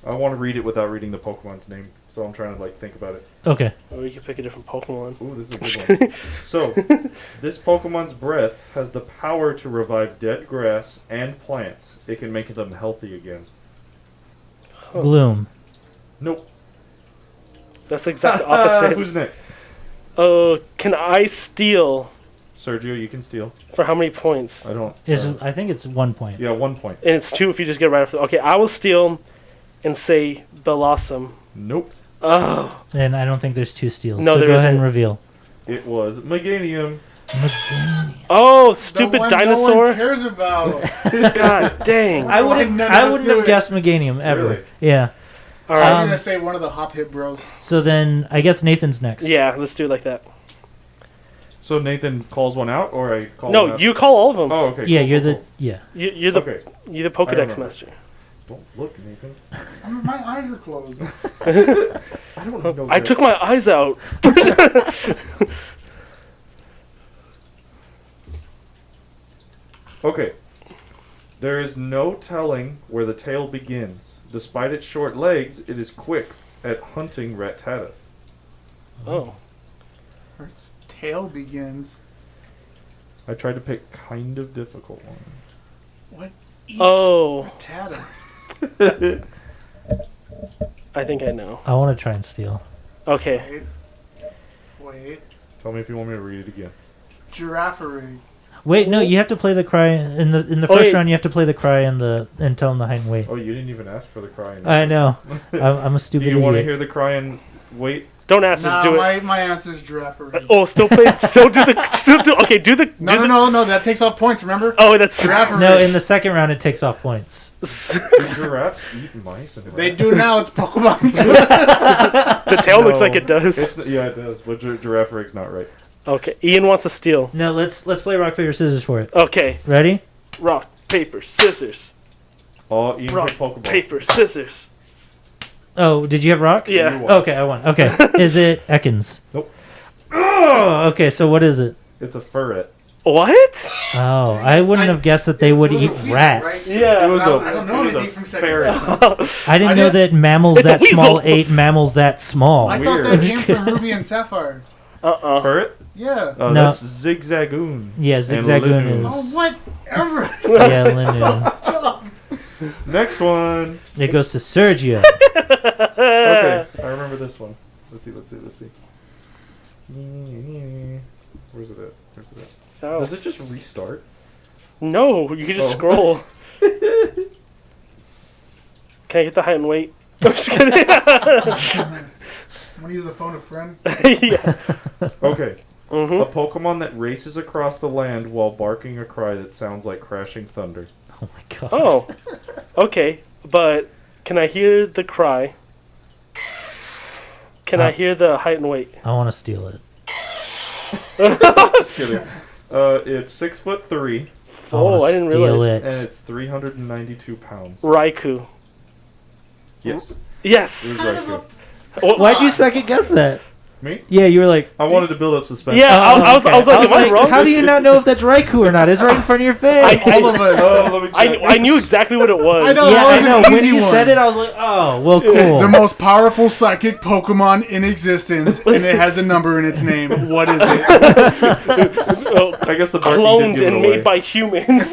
I want to read it without reading the Pokemon's name, so I'm trying to like think about it. Okay. Or you can pick a different Pokemon. Ooh, this is a good one. So, this Pokemon's breath has the power to revive dead grass and plants. It can make them healthy again. Gloom. Nope. That's the exact opposite. Who's next? Can I steal? Sergio, you can steal. For how many points? I don't. I think it's 1 point. Yeah, 1 point. And it's 2 if you just get right after. Okay, I will steal and say Blossom. Nope. Oh. And I don't think there's 2 steals. No, so there go ahead isn't. and reveal. It was Meganium. Oh, The stupid one No dinosaur. one cares about. God dang. I Why none of I us wouldn't do have it? guessed Meganium ever. Really? Yeah. All I'm right. gonna say one of the hop hit bros. So then I guess Nathan's next. Yeah, let's do it like that. So Nathan calls one out, or I call one No, out? you call all of them. Oh, okay. Yeah, cool, you're cool, the cool. yeah. You're the Okay. you're the I Pokedex remember. master. Don't look, Nathan. My eyes are closed. I don't know. I took my eyes out. Okay. There is no telling where the tail begins. Despite its short legs, it is quick at hunting Rattata. Oh. Where its tail begins. I tried to pick kind of difficult one. What eats Oh. Rattata? I think I know. I want to try and steal. Okay. Wait. Tell me if you want me to read it again. Giraffary. Wait, no, you have to play the cry in the Oh, first wait. round. You have to play the cry and tell him the height and weight. Oh, you didn't even ask for the cry and I know. I'm a Do stupid you want to idiot. hear the cry and wait? Don't ask, just do it. my answer's Giraffary. Oh, still play. Still do the. Still do. Okay, do the. No, no, that takes off points, remember? Oh, that's. Giraffary. No, in the second round it takes off points. Do giraffes eat mice? And They do now, it's Pokemon. The tail looks No, like it does. Yeah, it does. But giraffe rig's not right. Okay, Ian wants to steal. No, let's play rock paper scissors for it. Okay, Ready? rock, paper, scissors. Oh, Ian Rock, picked Pokeball. paper, scissors. Oh, did you have rock? Yeah. You won. Okay, I won. Okay, is it Ekans? Nope. Oh, okay. So what is it? It's a furret. What? Oh, I wouldn't have guessed that they would It was a eat weasel, rats. right? Yeah. It was I don't know it was anything a from second ferret. I didn't I know did- that mammals It's a that small weasel. ate mammals that small. I thought Weird. that came from Ruby and Sapphire. Furret? Yeah. Oh, No. that's Zigzagoon. Yeah, And Zigzagoon Linoone. Oh, is. whatever. Yeah, Linoone. Job. Next one. It goes to Sergio. Okay, I remember this one. Let's see. Where's it at? Oh. Does it just restart? No, you can just Oh. scroll. Can I get the height and weight? I'm just kidding. I'm gonna use the phone a friend. Yeah. Okay. A Mm-hmm. Pokemon that races across the land while barking a cry that sounds like crashing thunder. Oh my god. Oh. Okay, but can I hear the cry? Can I hear the height and weight? I want to steal it. Just kidding. It's 6'3" Oh, I didn't steal realize. and it. it's 392 pounds. Raikou. Yes. Yes. It was Raikou. What- Why'd you second guess that? Me? Yeah, you were like. I wanted to build up suspense. Yeah, I was okay. like, am I wrong? How do you not know if that's Raikou or not? It's right in front of your face. All of us. Oh, let me check. I knew exactly what it was. I know. yeah, that I was know. an When easy you one. said it, I was like, oh, well, cool. The most powerful psychic Pokemon in existence, and it has a number in its name. What is it? Oh, I guess the barking did cloned give it and away. made by humans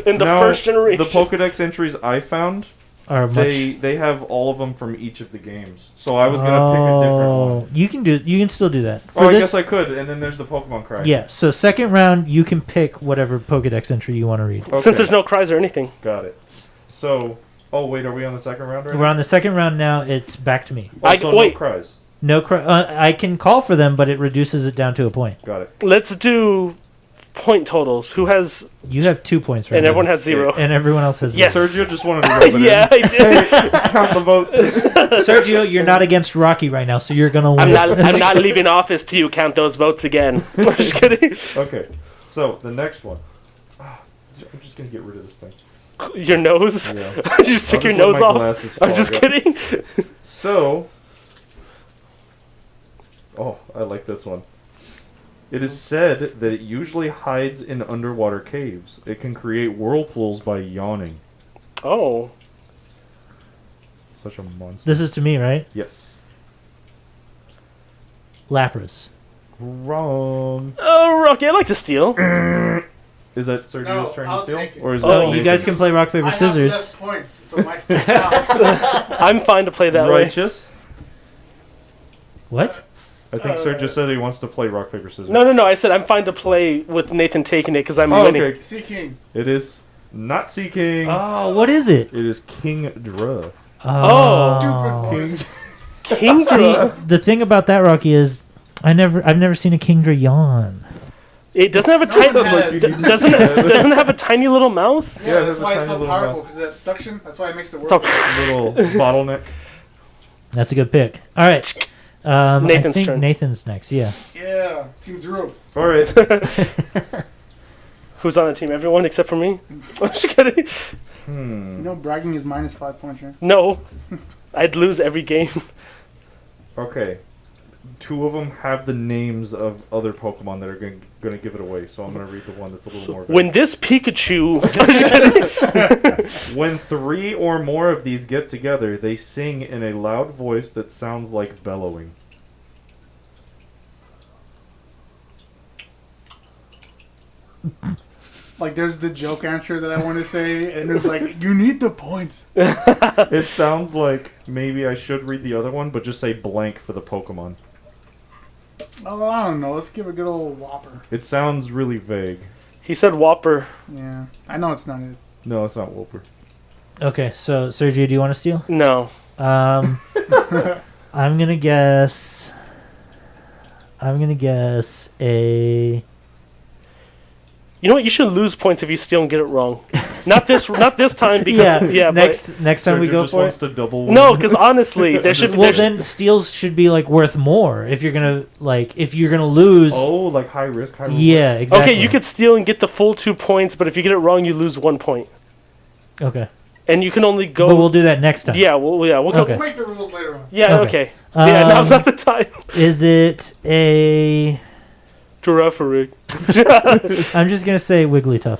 in the Now, first generation. The Pokedex entries I found, Are much. they have all of them from each of the games. So I was gonna pick a different one. You can still do that. Oh, I guess I could. And then there's the Pokemon Cry. Yeah, so second round, you can pick whatever Pokedex entry you want to read. Okay. Since there's no cries or anything. Got it. So, oh wait, are we on the second round right We're on the second round now. It's back to me. now? I- Also, wait. no cries. No, I can call for them, but it reduces it down to a point. Got it. Let's do point totals. Who has... You have 2 points right And now. everyone has 0. And everyone else has Yes. Sergio just wanted to rub it Yeah, I did. in. Count the votes. Sergio, you're not against Rocky right now, so you're gonna win. I'm not leaving office till you count those votes again. I'm just kidding. Okay, so the next one. I'm just gonna get rid of this thing. Your nose? Yeah. You just took your I'll just nose let my off? glasses I'm fog just up. kidding. So, oh, I like this one. It is said that it usually hides in underwater caves. It can create whirlpools by yawning. Oh. Such a monster. This is to me, right? Yes. Lapras. Wrong. Oh, Rocky, I like to steal. Is that Sergio's turn to I'll steal? take it. Or is Oh, that you Nathan's? guys can play rock paper I have scissors. less points, so my still counts. I'm fine to play that way. Righteous? What? I think Sergio said he wants to play rock, paper, scissors. No. I said I'm fine to play with Nathan taking it because I'm winning. Okay. Sea King. It is not Sea King. Oh, what is it? It is King Dra. Oh. Stupid horse. King See, Dra. the thing about that, Rocky, is I've never seen a Kingdra yawn. It doesn't have a No tiny. one has. Doesn't it have a tiny little mouth? Yeah, it that's has a why it's tiny so little powerful, mouth. because that suction, that's why it makes it work. So- Little bottleneck. That's a good pick. All right. I Nathan's think turn. Nathan's next. Yeah. Yeah, Team Zero. All right. Who's on the team? Everyone except for me. I'm just kidding. You know, bragging is minus 5 points, right? No, I'd lose every game. Okay. 2 of them have the names of other Pokemon that are going to give it away, so I'm going to read the one that's a little more vague. When this Pikachu, I'm just kidding. When 3 or more of these get together, they sing in a loud voice that sounds like bellowing. Like, there's the joke answer that I want to say, and it's like, you need the points. It sounds like maybe I should read the other one, but just say blank for the Pokemon. Oh, I don't know. Let's give a good old whopper. It sounds really vague. He said Whopper. Yeah. I know it's not it. No, it's not Wolper. Okay. So, Sergio, do you want to steal? No. I'm gonna guess a. You know what? You should lose points if you steal and get it wrong. Not this time because Next time we Sergio go just for wants it. to double But, no, win. because honestly, there should. Well, then steals should be like worth more if you're gonna lose. Oh, like high risk, high reward. Yeah, exactly. Okay, you could steal and get the full 2 points, but if you get it wrong, you lose 1 point, Okay, and you can only go. but we'll do that next time. Yeah, we'll go. Okay. We'll make the rules later on. Yeah, Okay. okay. Yeah, now's not the time. Is it a? Giraffe rig. I'm just gonna say Wigglytuff.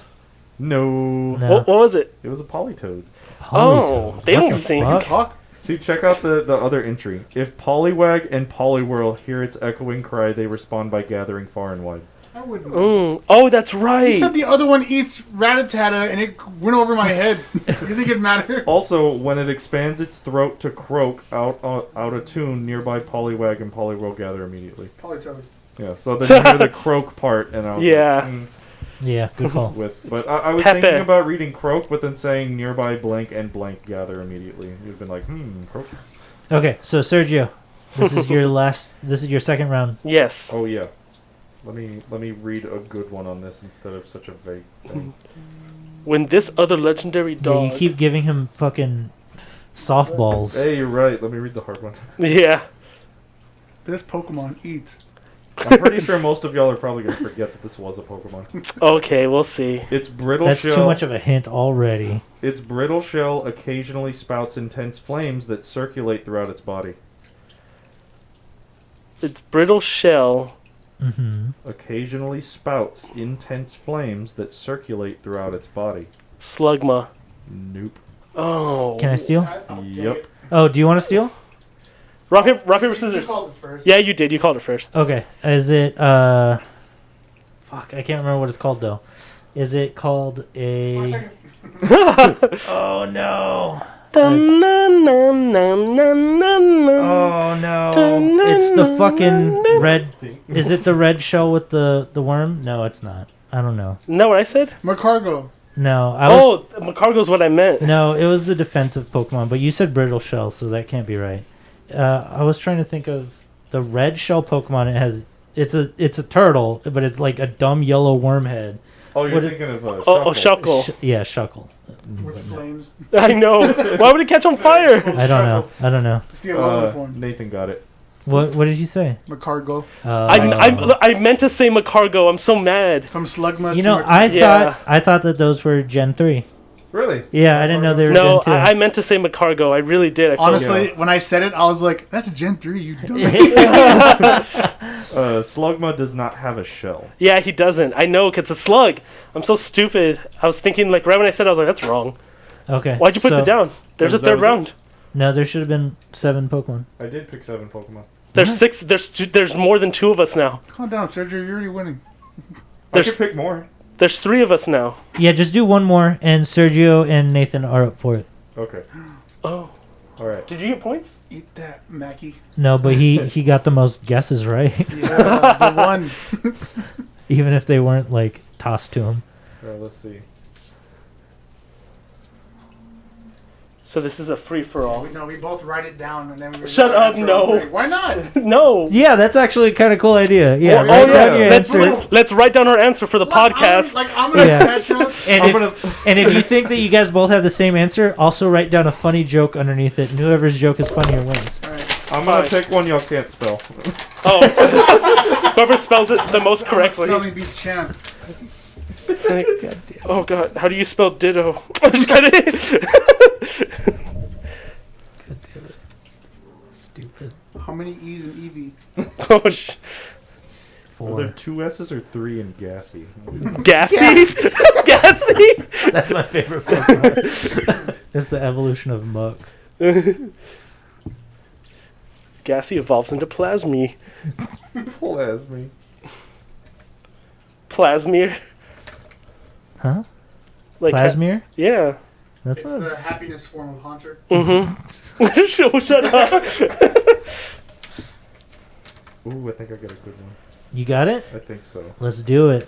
No. No. What was it? It was a Polytoad. Oh, Polytoad. they What don't the sing. fuck? Fuck. See, check out the other entry. If Poliwag and Poliwhirl hear its echoing cry, they respond by gathering far and wide. I wouldn't know. Oh, that's You right. said the other one eats Rattata, and it went over my head. You think it'd matter? Also, when it expands its throat to croak out a tune, nearby Poliwag and Poliwhirl gather immediately. Polytoad. Yeah, so then you hear the croak part, and I was Yeah. like, Yeah, good call. but I was Pepe. thinking about reading croak, but then saying nearby blank and blank gather immediately. You'd been like, croak. Okay, so Sergio, this is your This is your second round. Yes. Oh yeah. Let me read a good one on this instead of such a vague thing. When this other legendary Yeah, dog. you keep giving him fucking softballs. Hey, you're right. Let me read the hard one. Yeah. This Pokemon eats. I'm pretty sure most of y'all are probably gonna forget that this was a Pokemon. Okay, we'll see. Its brittle That's shell. too much of a hint already. Its brittle shell occasionally spouts intense flames that circulate throughout its body. Its brittle shell. Mm-hmm. Occasionally spouts intense flames that circulate throughout its body. Slugma. Nope. Oh. Can I steal? I'll take Yep. it. Oh, do you want to steal? Rock, paper, You scissors. called it first. Yeah, you did. You called it first. Okay. Is it fuck, I can't remember what it's called though. Is it called 5 a seconds. Oh no. Oh, Oh no. It's the fucking red. Is it the red shell with the worm? No, it's not. I don't know. know what I said? Macargo. No, I was Macargo's what I meant. No, it was the defensive Pokemon, but you said brittle shell, so that can't be right. I was trying to think of the red shell Pokemon. It's a turtle, but it's like a dumb yellow worm head. Oh, you're What is- thinking of Shuckle. Yeah, Shuckle. With But no. flames. I know. Why would it catch on fire? I don't know. It's the evolved form. Nathan got it. What did you say? Macargo. I meant to say Macargo. I'm so mad. From Slugma You to know, Yeah. I thought that those were Gen 3. Really? Yeah, I didn't know they were No, Gen 2. I meant to say Macargo. I really did. I felt Honestly, Yeah. when I said it, I was like, that's Gen 3, you dummy. Slugma does not have a shell. Yeah, he doesn't. I know, 'cause it's a slug. I'm so stupid. I was thinking, like, right when I said it, I was like, that's wrong. Okay. Why'd you put so- it down? There's a That third was it? round. No, there should have been 7 Pokemon. I did pick 7 Pokemon. There's 6. There's more than 2 of us now. Calm down, Sergio. You're already winning. I can pick more. There's 3 of us now. Yeah, just do one more, and Sergio and Nathan are up for it. Okay. Oh. All right. Did you get points? Eat that, Mackie. No, but he got the most guesses right, Yeah, you won. even if they weren't like tossed to him. All right, let's see. So this is a free for all. No, we both write it down and then we. Shut up, no. Why not? No. Yeah, that's actually kind of cool idea. Yeah, Oh, write yeah. down your Let's answer. let's write down our answer for the podcast. I'm gonna Yeah. catch up. And I'm and if you think that you guys both have the same answer, also write down a funny joke underneath it, and whoever's joke is funnier wins. I'm gonna Fine. pick one y'all can't spell. Oh. Whoever spells it the most correctly. Spelling bee champ. Oh god, how do you spell ditto? I'm just kidding. God damn it. Stupid. How many E's in Evie? Oh, Are there 4. 2 S's or 3 in gassy? gassy? Gassy? That's my favorite Pokemon. It's the evolution of Muck. Gassy evolves into Plasmi. Plasmy. Plasmir. Huh? Like Plasmir? yeah. That's It's not. the happiness form of Haunter. Mm-hmm. Shut up. Ooh, I think I got a good one. You got it? I think so. Let's do it.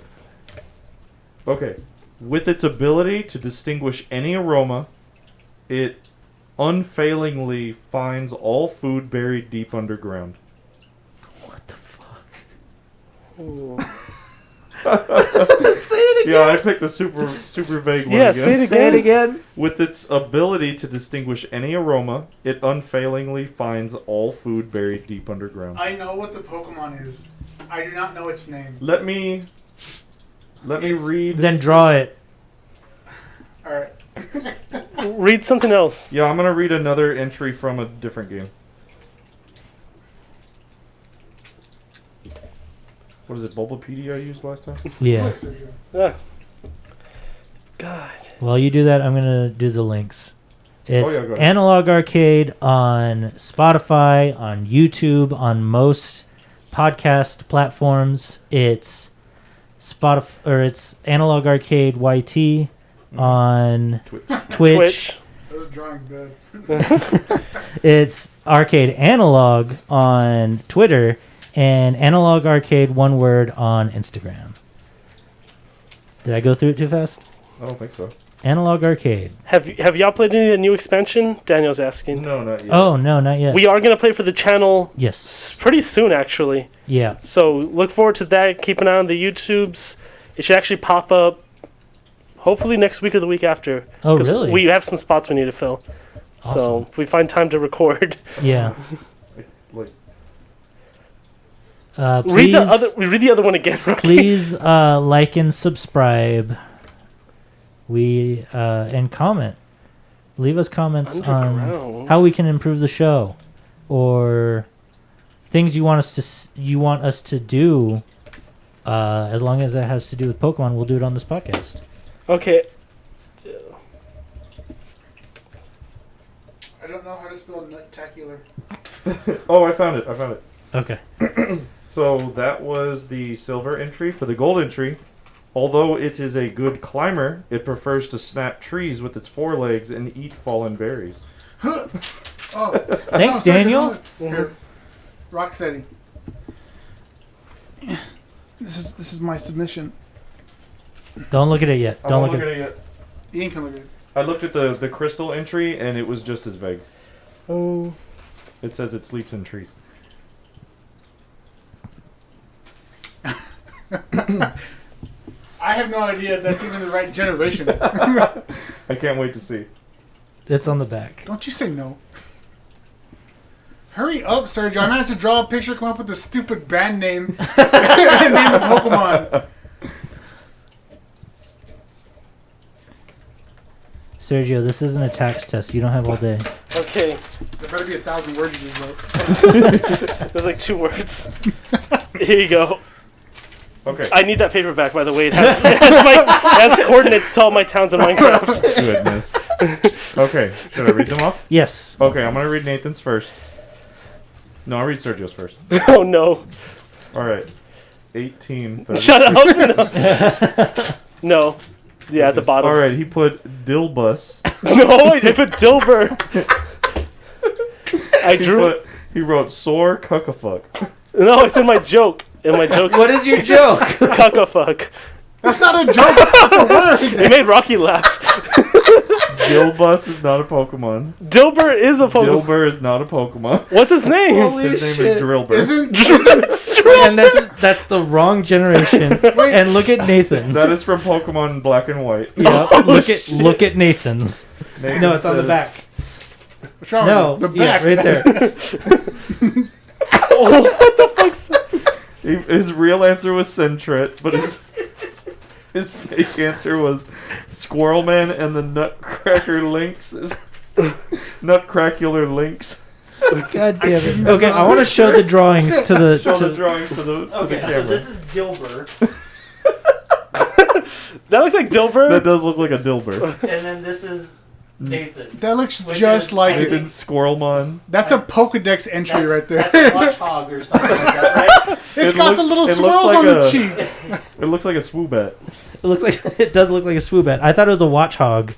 Okay. With its ability to distinguish any aroma, it unfailingly finds all food buried deep underground. What the fuck? Ooh. Say it Yeah, I picked a super vague one Yeah, again. say it Say it again. again. With its ability to distinguish any aroma, it unfailingly finds all food buried deep underground. I know what the Pokemon is. I do not know its name. Let me read. Then draw it. Alright. Read something else. Yeah, I'm gonna read another entry from a different game. What is it, Bulbapedia I used last time? Yeah. Ah. God. While you do that, I'm gonna do the links. It's yeah, go ahead. Analog Arcade on Spotify, on YouTube, on most podcast platforms. It's Spotify, or it's Analog Arcade YT on Twitch. Those drawings bad. It's Arcade Analog on Twitter, and Analog Arcade, one word, on Instagram. Did I go through it too fast? I don't think so. Analog Arcade. Have y'all played any of the new expansion? Daniel's asking. No, not yet. Oh, no, not yet. We are gonna play for the channel Yes. pretty soon, actually. Yeah. So look forward to that. Keep an eye on the YouTubes. It should actually pop up hopefully next week or the week after. Oh, 'Cause really? We have some spots we need to fill. So Awesome. if we find time to record, Yeah. Like, read Please, the other one again. Rocky. please like and subscribe. And comment. Leave us comments on Underground. how we can improve the show, or things you want us to do. As long as that has to do with Pokemon, we'll do it on this podcast. Okay. I don't know how to spell nutacular. oh, I found it. Okay. So that was the silver entry. For the gold entry, although it is a good climber, it prefers to snap trees with its forelegs and eat fallen berries. Oh. Thanks, Sergio, Daniel. Here. Rocksteady. This is my submission. Don't look at it yet. I Don't won't look look at at it yet. Ian can look at it. I looked at the crystal entry and it was just as vague. Oh. It says it sleeps in trees. I have no idea if that's even the right generation. I can't wait to see. It's on the back. Don't you say no. Hurry up, Sergio. I managed to draw a picture, come up with a stupid band name, and name the Pokemon. Sergio, this isn't a tax test. You don't have all day. Okay. There better be 1,000 words you just wrote. There's like 2 words. Here you go. Okay. I need that paper back, by the way. It has coordinates to all my towns in Minecraft. Goodness. Okay. Should I read them off? Yes. Okay, I'm going to read Nathan's first. No, I'll read Sergio's first. Oh no! All right. 18. Shut up! No. Yeah, at the bottom. All right, he put Dilbus. No, I put Dilber. I drew. He wrote sore cuckafuck. No, I said my joke. And my joke's What is your joke? cuckafuck. That's not a joke. That's a word. It made Rocky laugh. Dilbus is not a Pokemon. Dilber is a Pokemon. Dilber is not a Pokemon. What's his name? Holy His name shit. is Drillbur. Isn't And that's the wrong generation. And look at Nathan's. That is from Pokemon Black and White. Yep. Look at Nathan's. Nathan No, it's on the says- back. Sean, No, the yeah, back. right there. Oh, what the fuck's that? His real answer was Sentret, but his fake answer was Squirrelman and the Nutcracker Lynx. Nutcracular Lynx. God damn it. Okay, I want to show the drawings to the. Show to the drawings to the Okay, camera. so this is Dilber, That looks like Dilber. That does look like a Dilber. and then this is Nathan. That looks Which just is- like Nathan it. Squirrelmon. That's a Pokedex entry right there. That's a watch hog or something like that, right? It's It got looks- the little it looks swirls like on the a- cheeks. It looks like a Swoobat. It looks like it does look like a Swoobat. I thought it was a watch hog,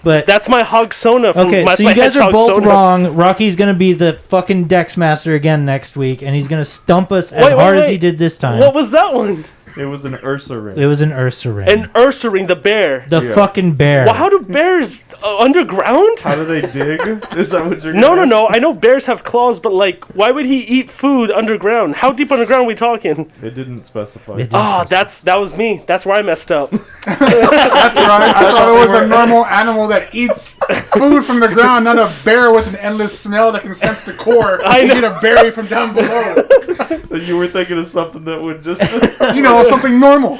but That's my Hogsona. From, okay. that's So my you guys are Hedgehog both Sona. wrong. Rocky's gonna be the fucking Dex Master again next week, and he's gonna stump us as Wait, hard as wait. he did this time. What was that one? It was an Ursaring. It was an Ursaring. An Ursaring, the bear. The Yeah. fucking bear. Well, how do bears underground? How do they dig? Is that what you're No, gonna no, ask? no. I know bears have claws, but like, why would he eat food underground? How deep underground are we talking? It didn't specify. It didn't Ah, specify. that was me. That's where I messed up. That's right. I thought it was a normal animal that eats food from the ground, not a bear with an endless smell that can sense the core I and know. get a berry from down below. You were thinking of something that would just. You know, something normal.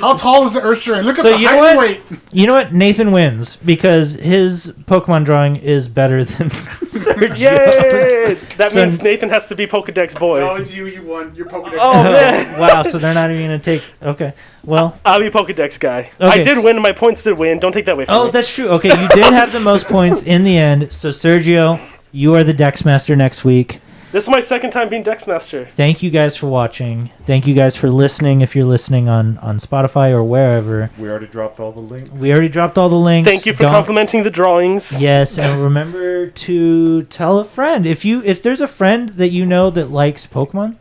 How tall is the Ursaring? Look at So the you know height and what? weight. You know what? Nathan wins because his Pokemon drawing is better than Sergio's. Yay! That So- means Nathan has to be Pokedex boy. No, it's you. You won. You're Pokedex. Oh man, Wow, so they're not even going to take... Okay, well... I'll be Pokedex guy. Okay. I did win. My points did win. Don't take that away from Oh, me. that's true. Okay, you did have the most points in the end. So, Sergio, you are the Dex Master next week. This is my second time being Dex Master. Thank you guys for watching. Thank you guys for listening if you're listening on Spotify or wherever. We already dropped all the links. We already dropped all the links. Thank you for Don't- complimenting the drawings. Yes, and remember to tell a friend. If there's a friend that you know that likes Pokemon,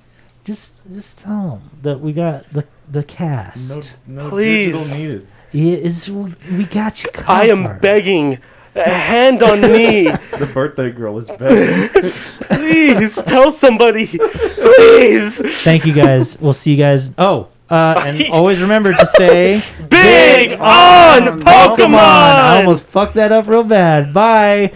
just tell them that we got the cast. No Please. digital needed. We got you covered. I am begging. A hand on knee. The birthday girl is better. Please tell somebody. Please. Thank you guys. We'll see you guys. Oh, and always remember to stay Big on Pokemon. I almost fucked that up real bad. Bye.